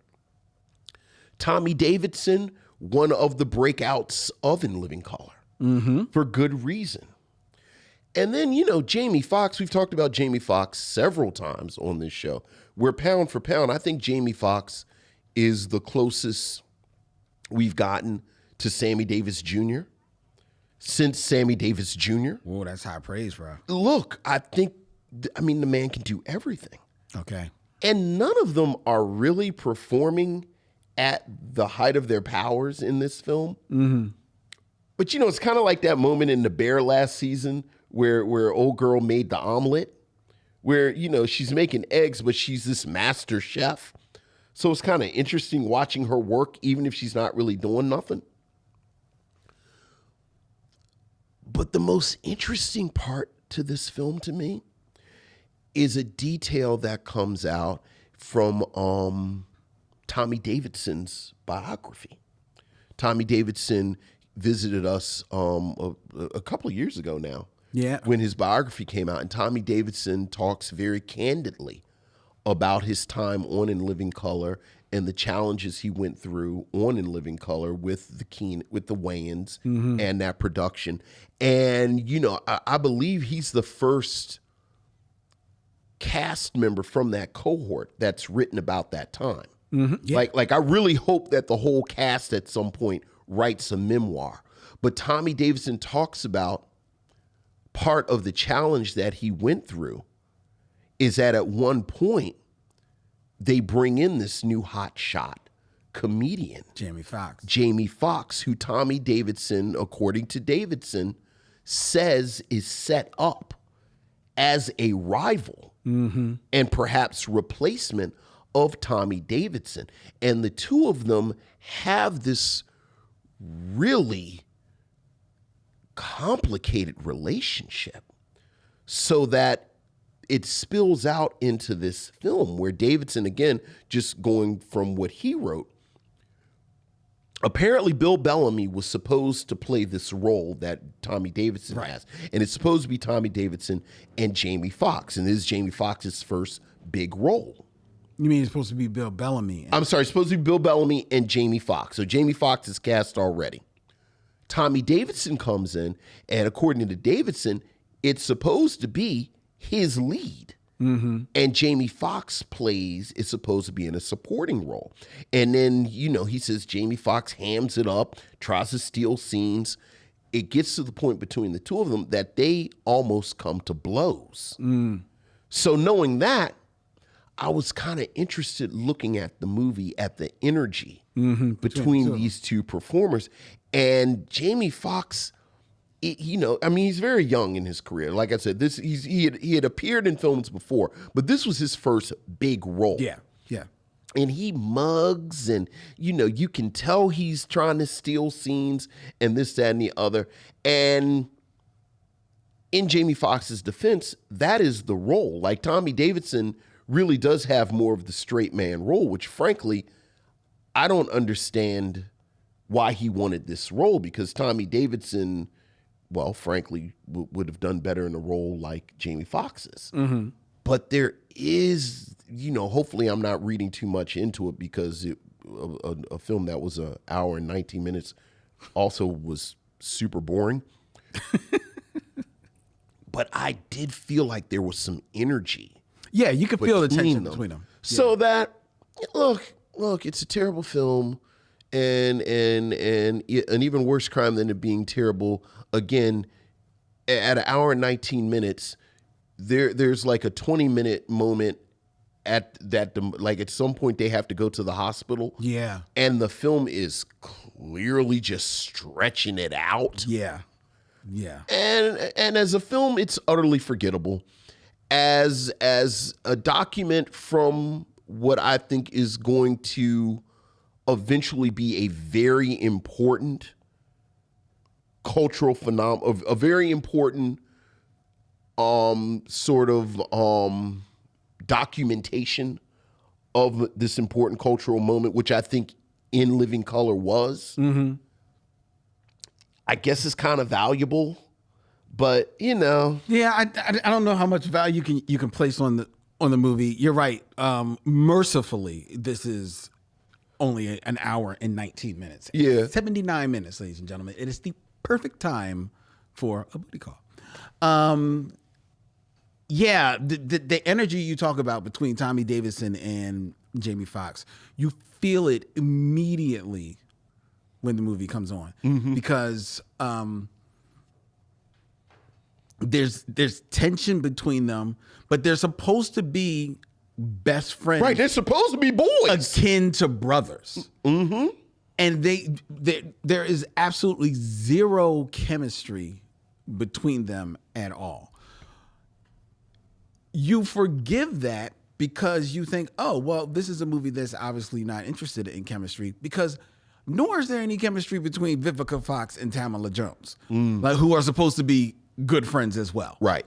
Tommy Davidson, one of the breakouts of In Living Color, for good reason. And then, Jamie Foxx, we've talked about Jamie Foxx several times on this show, where pound for pound, I think Jamie Foxx is the closest we've gotten to Sammy Davis Jr. since Sammy Davis Jr. Whoa, that's high praise, bro. Look, the man can do everything. Okay. And none of them are really performing at the height of their powers in this film. Mm-hmm. But, it's kind of like that moment in The Bear last season where old girl made the omelet, where, she's making eggs, but she's this master chef. So it's kind of interesting watching her work, even if she's not really doing nothing. But the most interesting part to this film to me is a detail that comes out from Tommy Davidson's biography. Tommy Davidson visited us a couple of years ago now. Yeah. When his biography came out, and Tommy Davidson talks very candidly about his time on In Living Color and the challenges he went through on In Living Color with the Wayans and that production. And, I believe he's the first cast member from that cohort that's written about that time. Mm-hmm. Yeah. Like I really hope that the whole cast at some point writes a memoir. But Tommy Davidson talks about part of the challenge that he went through is that at one point they bring in this new hotshot comedian, Jamie Foxx, who Tommy Davidson, according to Davidson, says is set up as a rival and perhaps replacement of Tommy Davidson. And the two of them have this really complicated relationship, so that it spills out into this film where Davidson, again, just going from what he wrote, apparently Bill Bellamy was supposed to play this role that Tommy Davidson has. And it's supposed to be Tommy Davidson and Jamie Foxx. And this is Jamie Foxx's first big role. You mean it's supposed to be Bill Bellamy? I'm sorry, it's supposed to be Bill Bellamy and Jamie Foxx. So Jamie Foxx is cast already. Tommy Davidson comes in, and according to Davidson, it's supposed to be his lead. Mm-hmm. And Jamie Foxx is supposed to be in a supporting role. And then, he says Jamie Foxx hams it up, tries to steal scenes. It gets to the point between the two of them that they almost come to blows. So knowing that, I was kind of interested looking at the movie, at the energy between these two performers. And Jamie Foxx, he's very young in his career. Like I said, he had appeared in films before, but this was his first big role. Yeah. And he mugs, and you can tell he's trying to steal scenes and this, that, and the other. And in Jamie Foxx's defense, that is the role. Like Tommy Davidson really does have more of the straight man role, which frankly, I don't understand why he wanted this role, because Tommy Davidson, well, frankly, would have done better in a role like Jamie Foxx's. Mm-hmm. But there is, hopefully I'm not reading too much into it, because a film that was an hour and 19 minutes also was super boring. But I did feel like there was some energy. Yeah, you could feel the tension between them. So that, look, it's a terrible film. And an even worse crime than it being terrible. Again, at an hour and 19 minutes, there's like a 20-minute moment at some point they have to go to the hospital. Yeah. And the film is clearly just stretching it out. Yeah. And as a film, it's utterly forgettable. As a document from what I think is going to eventually be a very important cultural phenomenon, a very important sort of documentation of this important cultural moment, which I think In Living Color was. Mm-hmm. I guess it's kind of valuable, but you know, Yeah, I don't know how much value you can place on the movie. You're right. Mercifully, this is only an hour and 19 minutes. Yeah. 79 minutes, ladies and gentlemen. It is the perfect time for a booty call. Yeah, the energy you talk about between Tommy Davidson and Jamie Foxx, you feel it immediately when the movie comes on, because there's tension between them, but they're supposed to be best friends, right? They're supposed to be boys, akin to brothers, and there is absolutely zero chemistry between them at all. You forgive that because you think, oh, well, this is a movie that's obviously not interested in chemistry, because nor is there any chemistry between Vivica Fox and Tamala Jones, like, who are supposed to be good friends as well. right?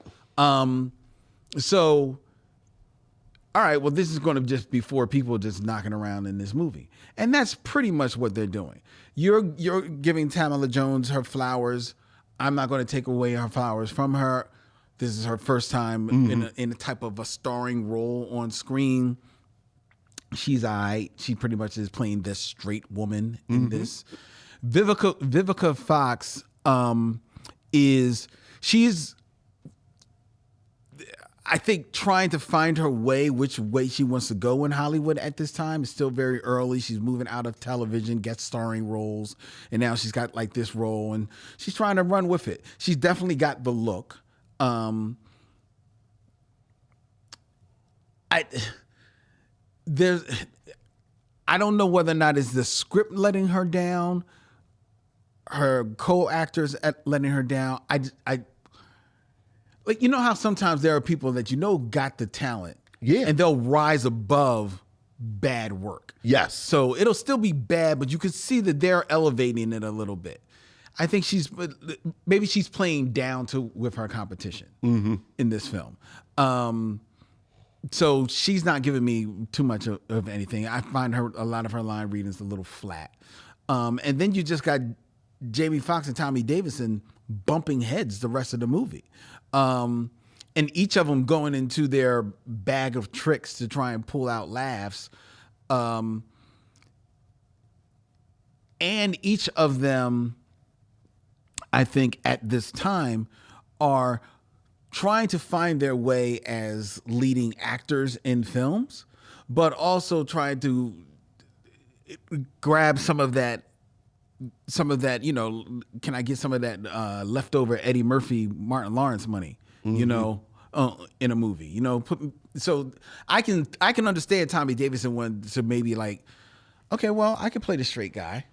So, all right, well, this is going to just be four people just knocking around in this movie. And that's pretty much what they're doing. You're giving Tamala Jones her flowers. I'm not going to take away her flowers from her. This is her first time in a type of a starring role on screen. She's she pretty much is playing this straight woman in this. Vivica Fox she's I think trying to find her way, which way she wants to go in Hollywood at this time. It's still very early. She's moving out of television, guest starring roles, and now she's got like this role, and she's trying to run with it. She's definitely got the look. I don't know whether or not it's the script letting her down, her co-actors letting her down. Like, you know how sometimes there are people that got the talent, and they'll rise above bad work. Yes. So it'll still be bad, but you can see that they're elevating it a little bit. I think maybe she's playing down with her competition in this film. So she's not giving me too much of anything. I find a lot of her line readings a little flat. And then you just got Jamie Foxx and Tommy Davidson bumping heads the rest of the movie. And each of them going into their bag of tricks to try and pull out laughs. And each of them, I think at this time, are trying to find their way as leading actors in films, but also trying to grab some of that, can I get some of that leftover Eddie Murphy, Martin Lawrence money, in a movie, so I can understand Tommy Davidson wanted to maybe like, okay, well, I can play the straight guy,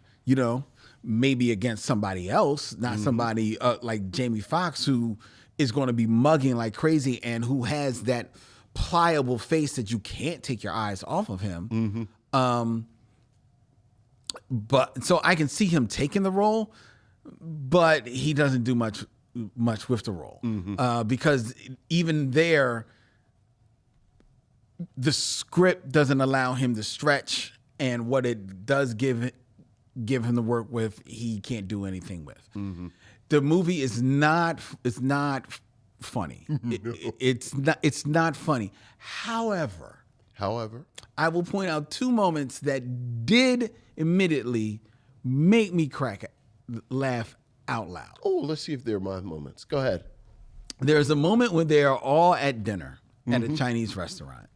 maybe against somebody else, not somebody like Jamie Foxx, who is going to be mugging like crazy and who has that pliable face that you can't take your eyes off of him. But so I can see him taking the role, but he doesn't do much with the role, because even there, the script doesn't allow him to stretch, and what it does give him to work with, he can't do anything with. The movie is not funny. It's not funny. However, I will point out two moments that did admittedly make me laugh out loud. Oh, let's see if they're my moments. Go ahead. There's a moment when they are all at dinner at a Chinese restaurant,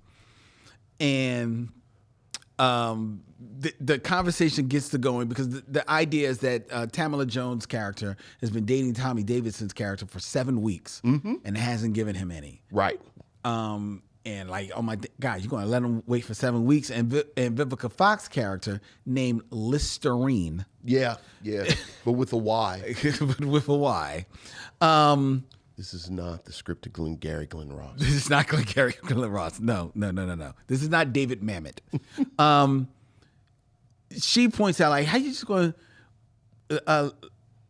and the conversation gets to going because the idea is that Tamala Jones' character has been dating Tommy Davidson's character for 7 weeks and hasn't given him any. Right. And like, oh my God, you're going to let him wait for 7 weeks? And Vivica Fox's character, named Listerine. Yeah, but with a Y. With a Y. This is not the script of Gary Glenn Ross. This is not Gary Glenn Ross. No. This is not David Mamet. she points out, like, how you just going to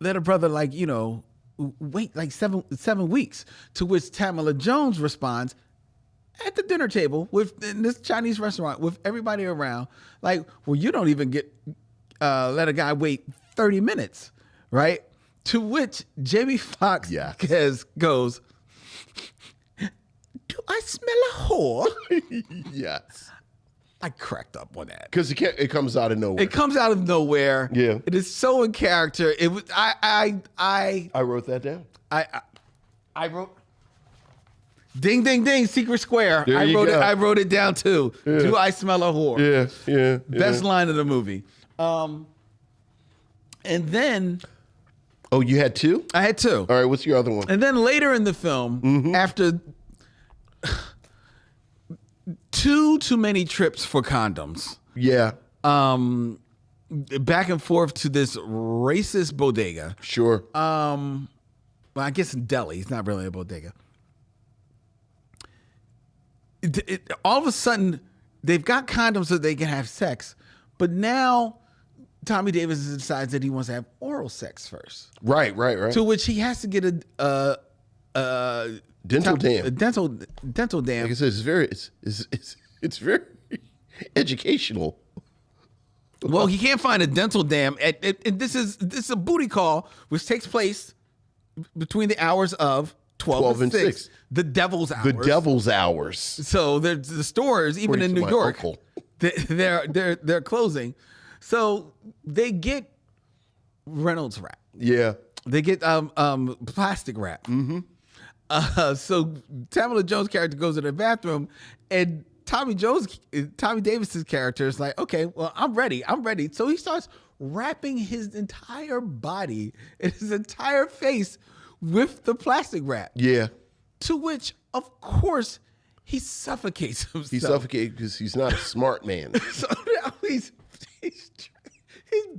let a brother, like, you know, wait like 7 weeks? To which Tamala Jones responds, at the dinner table in this Chinese restaurant with everybody around, like, well, you don't even let a guy wait 30 minutes, right? To which Jamie Foxx goes, do I smell a whore? Yes. I cracked up on that. Because it comes out of nowhere. It comes out of nowhere. Yeah. It is so in character. It was I wrote that down. I wrote ding ding ding secret square. There you go. I wrote it down too. Yeah. Do I smell a whore? Yeah. Best line of the movie. And then oh, you had 2? I had 2. All right, what's your other one? And then later in the film, after too many trips for condoms. Yeah. Back and forth to this racist bodega. Sure. Well, I guess in Delhi. It's not really a bodega. All of a sudden, they've got condoms so they can have sex, but now Tommy Davidson decides that he wants to have oral sex first. Right. To which he has to get a dental dam. A dental dam. Like I said, it's very educational. Well, he can't find a dental dam. This is a booty call, which takes place between the hours of 12 and 6. The devil's hours. The devil's hours. So the stores, even in New York, they're closing. So they get Reynolds wrap. Yeah. They get plastic wrap. So Tamala Jones' character goes to the bathroom, and Tommy Davison's character is like, okay, well, I'm ready. So he starts wrapping his entire body and his entire face with the plastic wrap. Yeah. To which, of course, he suffocates himself. He suffocates because he's not a smart man. So now he's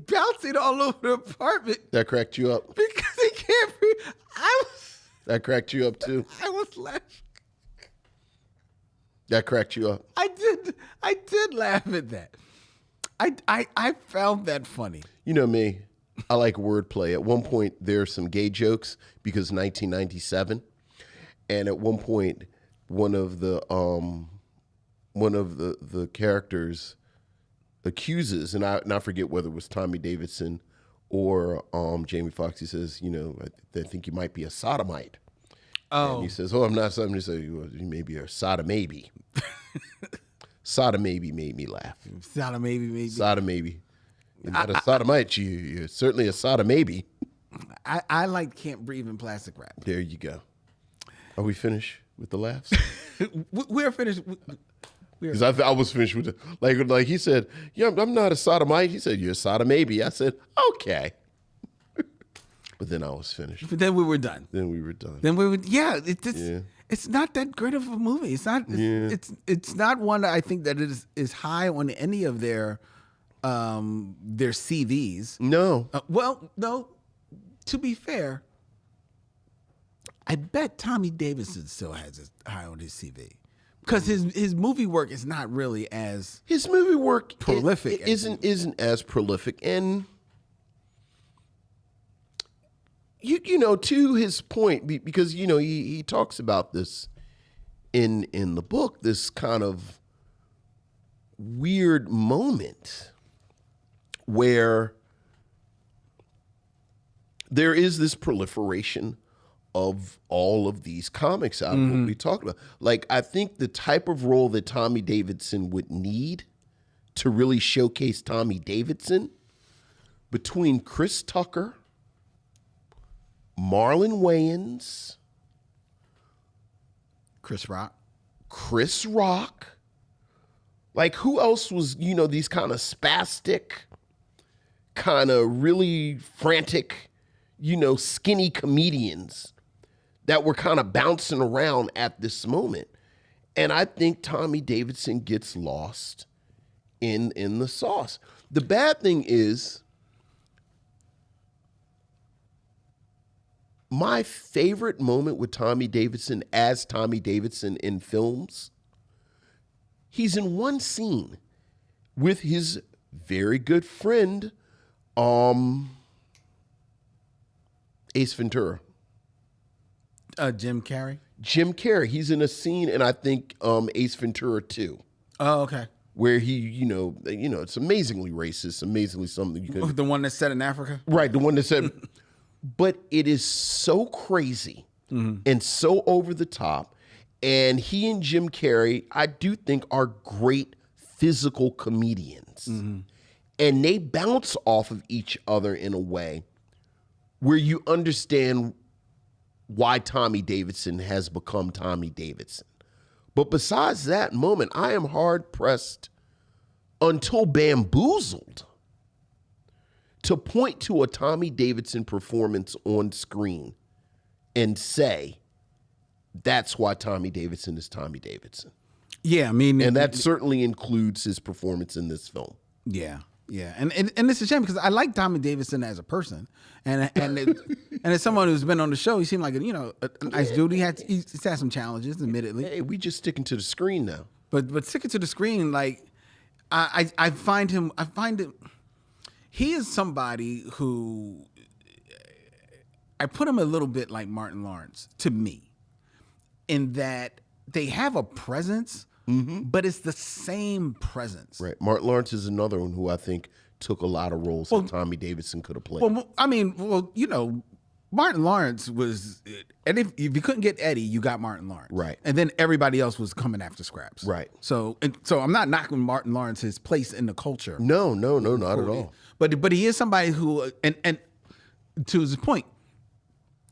bouncing all over the apartment. That cracked you up? Because he can't breathe. That cracked you up too? I was laughing. That cracked you up? I did laugh at that. I found that funny. You know me. I like wordplay. At one point, there's some gay jokes because 1997, and at one point, one of the characters accuses, and I forget whether it was Tommy Davidson or Jamie Foxx. He says, you know, I think you might be a sodomite. Oh. And he says, oh, I'm not something to say. Well, you may be a sodomaybe. Sodomaybe made me laugh. Sodomaybe. You're not a sodomite. You're certainly a sodomaybe. I like can't breathe in plastic wrap. There you go. Are we finished with the laughs? We're finished. Because I was finished with the, like he said, yeah, I'm not a sodomite. He said, you're a sodomaybe. I said, okay. But then I was finished. But then we were done. It's not that great of a movie. It's not. It's not one that I think that is high on any of their CVs. No. Well, no. To be fair, I bet Tommy Davidson still has it high on his CV because his movie work is not really as prolific. Isn't as prolific, and you know, to his point, because you know he talks about this in the book, this kind of weird moment where there is this proliferation of all of these comics out of what we talked about. Like, I think the type of role that Tommy Davidson would need to really showcase Tommy Davidson, between Chris Tucker, Marlon Wayans, Chris Rock, like who else was, you know, these kind of spastic, kind of really frantic, you know, skinny comedians that were kind of bouncing around at this moment. And I think Tommy Davidson gets lost in the sauce. The bad thing is, my favorite moment with Tommy Davidson as Tommy Davidson in films, he's in one scene with his very good friend, Ace Ventura. Jim Carrey. Jim Carrey. He's in a scene, and I think Ace Ventura too. Oh, okay. Where he, it's amazingly racist, amazingly something you can. The one that's set in Africa. Right, the one that said, but it is so crazy and so over the top. And he and Jim Carrey, I do think, are great physical comedians. And they bounce off of each other in a way where you understand why Tommy Davidson has become Tommy Davidson. But besides that moment, I am hard-pressed until Bamboozled to point to a Tommy Davidson performance on screen and say, that's why Tommy Davidson is Tommy Davidson. Yeah, I mean... And that certainly includes his performance in this film. Yeah. Yeah, and it's a shame because I like Tommy Davidson as a person, and as someone who's been on the show, he seemed like a nice dude. He's had some challenges, admittedly. Hey, we just sticking to the screen now. But sticking to the screen, like I find him. He is somebody who I put him a little bit like Martin Lawrence to me, in that they have a presence. But it's the same presence. Right. Martin Lawrence is another one who I think took a lot of roles that Tommy Davidson could have played. Well, I mean, Martin Lawrence was, and if you couldn't get Eddie, you got Martin Lawrence. Right. And then everybody else was coming after scraps. Right. So I'm not knocking Martin Lawrence's place in the culture. No, not at all. But he is somebody who, and to his point,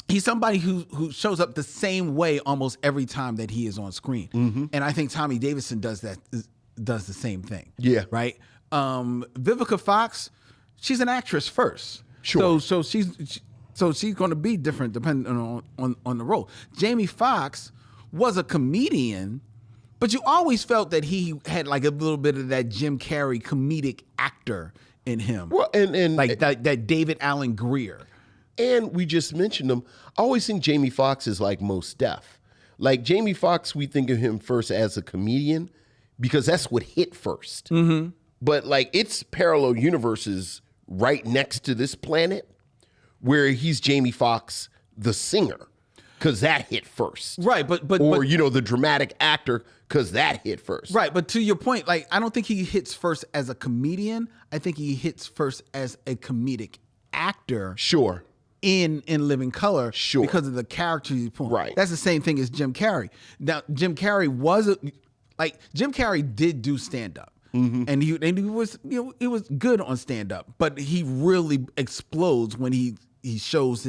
he's somebody who shows up the same way almost every time that he is on screen. And I think Tommy Davidson does the same thing. Yeah. Right? Vivica Fox, she's an actress first. Sure. So she's going to be different depending on the role. Jamie Foxx was a comedian, but you always felt that he had like a little bit of that Jim Carrey comedic actor in him. Well, and like that David Alan Grier. And we just mentioned him. I always think Jamie Foxx is like Mos Def. Like Jamie Foxx, we think of him first as a comedian because that's what hit first. But like it's parallel universes right next to this planet where he's Jamie Foxx, the singer, because that hit first. Right, but the dramatic actor, because that hit first. Right, but to your point, like I don't think he hits first as a comedian. I think he hits first as a comedic actor. Sure. In Living Color, sure, because of the character he's playing. Right. That's the same thing as Jim Carrey. Now, Jim Carrey Jim Carrey did do stand up, and he was he was good on stand up, but he really explodes when he shows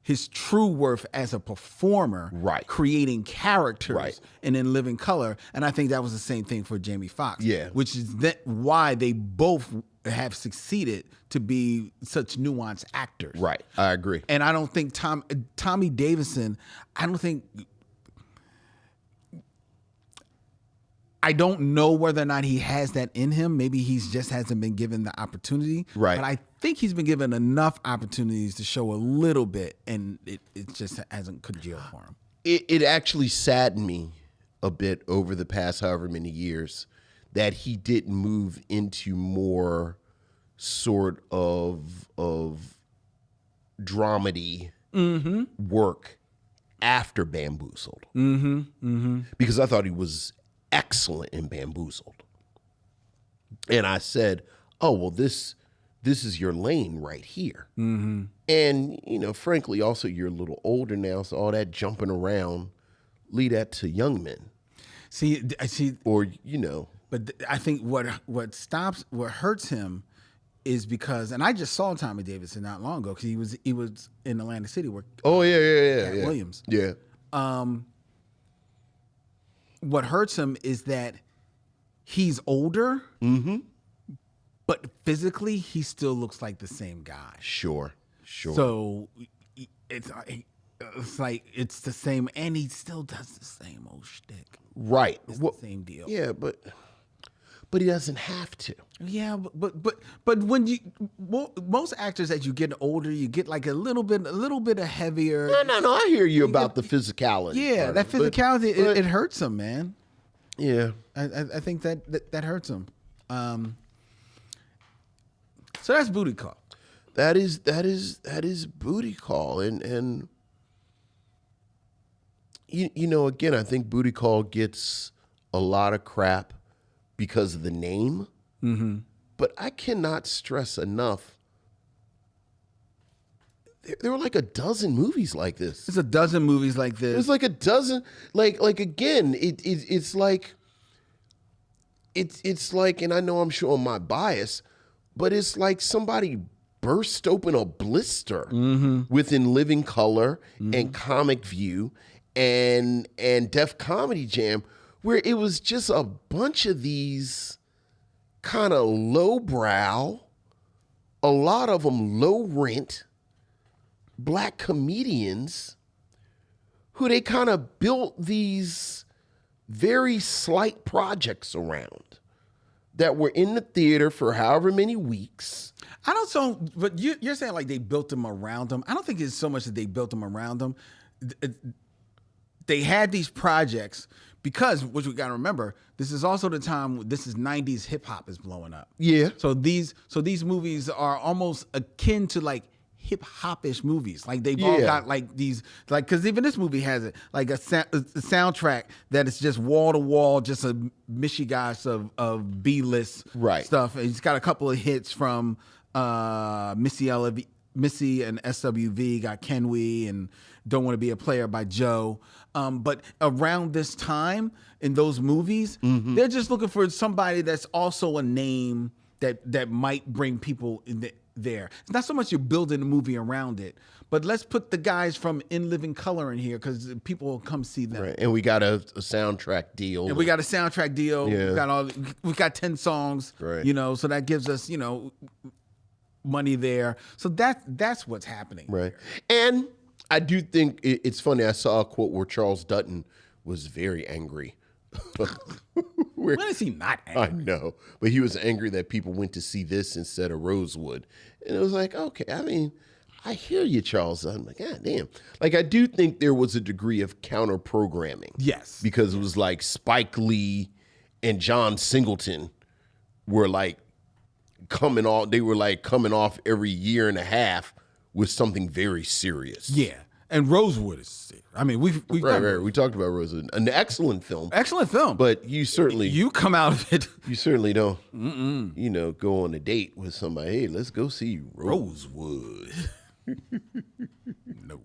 his true worth as a performer, right, creating characters, right, and in Living Color. And I think that was the same thing for Jamie Foxx. Yeah, which is why they both have succeeded to be such nuanced actors. Right, I agree. And I don't think Tommy Davidson, I don't know whether or not he has that in him. Maybe he just hasn't been given the opportunity. Right. But I think he's been given enough opportunities to show a little bit, and it just hasn't congealed for him. It actually saddened me a bit over the past however many years that he didn't move into more sort of dramedy work after Bamboozled. Because I thought he was excellent in Bamboozled. And I said, oh, well, this is your lane right here. And, frankly, also you're a little older now, so all that jumping around, leave that to young men. See, or But I think what hurts him is because, and I just saw Tommy Davidson not long ago because he was in Atlantic City where Williams. Yeah. What hurts him is that he's older, but physically he still looks like the same guy. Sure. So it's like it's the same, and he still does the same old shtick. Right. It's the same deal. Yeah, but he doesn't have to. Yeah, but when most actors as you get older, you get like a little bit of heavier. No. I hear you about the physicality. Yeah, that physicality it hurts him, man. Yeah, I think that hurts him. So that's Booty Call. That is Booty Call, and you know, again, I think Booty Call gets a lot of crap because of the name, but I cannot stress enough. There were like a dozen movies like this. There's a dozen movies like this. There's like a dozen. Like again, it's like, and I know I'm showing my bias, but it's like somebody burst open a blister within Living Color and Comic View and Def Comedy Jam, where it was just a bunch of these kind of lowbrow, a lot of them low rent, black comedians who they kind of built these very slight projects around that were in the theater for however many weeks. I don't so, but you're saying like they built them around them. I don't think it's so much that they built them around them. They had these projects because, which we got to remember, this is also the time. This is 90s hip hop is blowing up. Yeah. So these movies are almost akin to like hip hop-ish movies. Like they've all got like these, like, because even this movie has it like a soundtrack that is just wall to wall, just a mishigas of B-list stuff. And it's got a couple of hits from Missy and SWV, got Can We and Don't Want to Be a Player by Joe. But around this time in those movies, they're just looking for somebody that's also a name that might bring people in there. It's not so much you're building a movie around it, but let's put the guys from In Living Color in here because people will come see them. Right. And we got a soundtrack deal. And we got a soundtrack deal. Yeah. We've got 10 songs. Right. You know, so that gives us, you know, money there. So that's what's happening. Right. And I do think it's funny. I saw a quote where Charles Dutton was very angry. When is he not angry? I know, but he was angry that people went to see this instead of Rosewood. And it was like, okay, I mean, I hear you, Charles. I'm like, God damn. Like, I do think there was a degree of counter programming. Yes. Because it was like Spike Lee and John Singleton were like coming off every year and a half with something very serious. Yeah. And Rosewood is serious. I mean, we've right. We talked about Rosewood. An excellent film. Excellent film. But you come out of it. You certainly don't, you know, go on a date with somebody. Hey, let's go see Rosewood. No.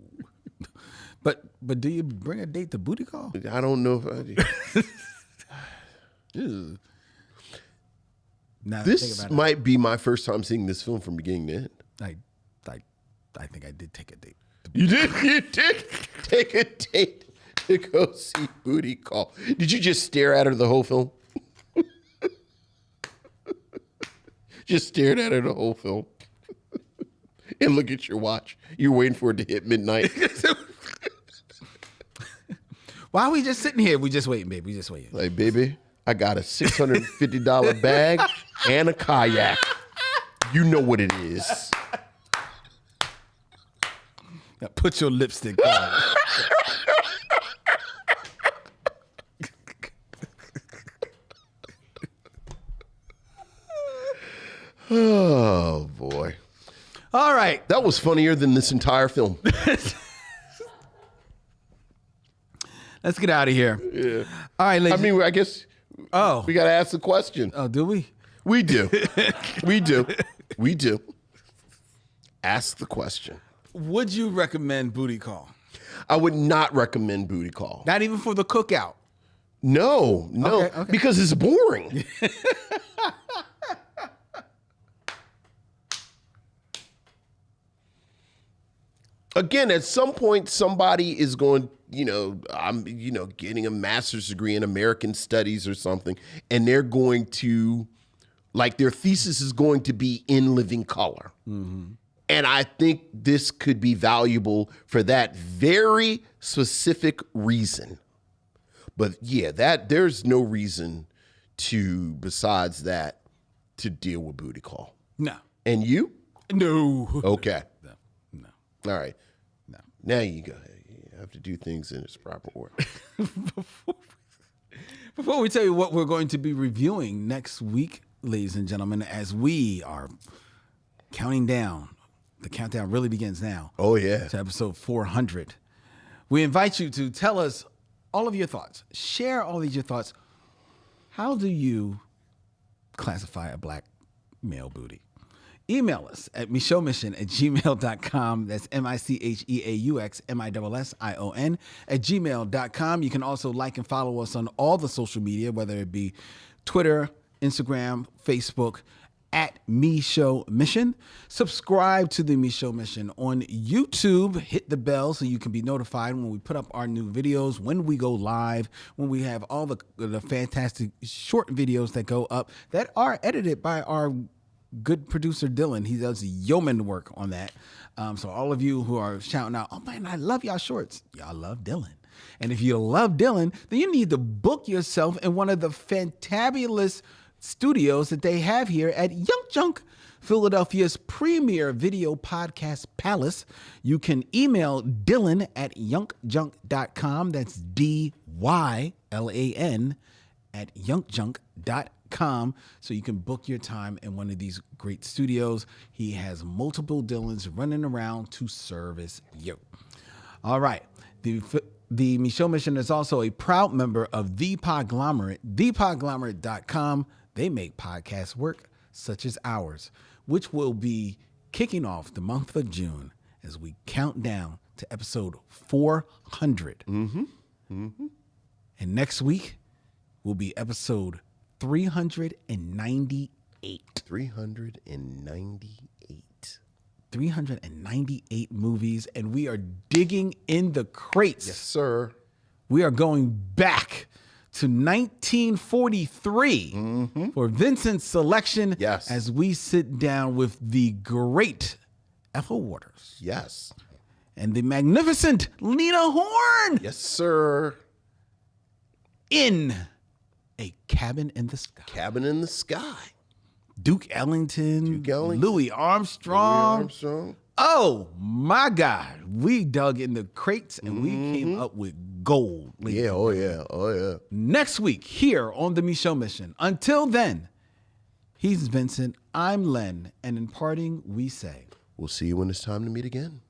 But do you bring a date to Booty Call? I don't know if I do. This might be my first time seeing this film from beginning to end. I think I did take a date. You did take a date to go see Booty Call. Did you just stare at her the whole film? Just stared at her the whole film. And look at your watch. You're waiting for it to hit midnight. Why are we just sitting here? We just waiting, babe. We just waiting. Like, baby, I got a $650 bag and a kayak. You know what it is. Now put your lipstick on. Oh, boy. All right. That was funnier than this entire film. Let's get out of here. Yeah. All right, ladies. I mean, I guess we got to ask the question. Oh, do we? We do. We do. Ask the question. Would you recommend Booty Call? I would not recommend Booty Call. Not even for the cookout? No. Okay. Because it's boring. Again, at some point, somebody is going, I'm getting a master's degree in American studies or something, and they're going to, like, their thesis is going to be In Living Color. Mm-hmm. And I think this could be valuable for that very specific reason. But yeah, there's no reason besides that, to deal with Booty Call. No. And you? No. Okay. No. All right. No. Now you go ahead. You have to do things in its proper order. Before we tell you what we're going to be reviewing next week, ladies and gentlemen, as we are counting down. The countdown really begins now. Oh, yeah. To episode 400. We invite you to tell us all of your thoughts. Share all of your thoughts. How do you classify a black male booty? Email us at micheauxmission@gmail.com. That's micheauxmission@gmail.com. You can also like and follow us on all the social media, whether it be Twitter, Instagram, Facebook, at Micheaux Mission. Subscribe to the Micheaux Mission on YouTube. Hit the bell so you can be notified when we put up our new videos, when we go live, when we have all the fantastic short videos that go up that are edited by our good producer Dylan. He does yeoman work on that. So all of you who are shouting out, "Oh man, I love y'all shorts," y'all love Dylan. And if you love Dylan, then you need to book yourself in one of the fantabulous studios that they have here at Young Junk, Philadelphia's premier video podcast palace. You can email Dylan at youngjunk.com. That's DYLAN at youngjunk.com. So you can book your time in one of these great studios. He has multiple Dylans running around to service you. All right. The Micheaux Mission is also a proud member of The Podglomerate, thepodglomerate.com. They make podcast work such as ours, which will be kicking off the month of June as we count down to episode 400. And next week will be episode 398. 398. 398 movies, and we are digging in the crates. Yes, sir. We are going back to 1943 for Vincent's selection. Yes. As we sit down with the great Ethel Waters. Yes. And the magnificent Lena Horne. Yes, sir. In A Cabin in the Sky. Cabin in the Sky. Duke Ellington. Louis Armstrong. Louis Armstrong. Oh my God. We dug in the crates and we came up with gold. Yeah, oh yeah, oh yeah. Next week here on the Micheaux Mission. Until then, he's Vincent, I'm Len, and in parting we say, we'll see you when it's time to meet again.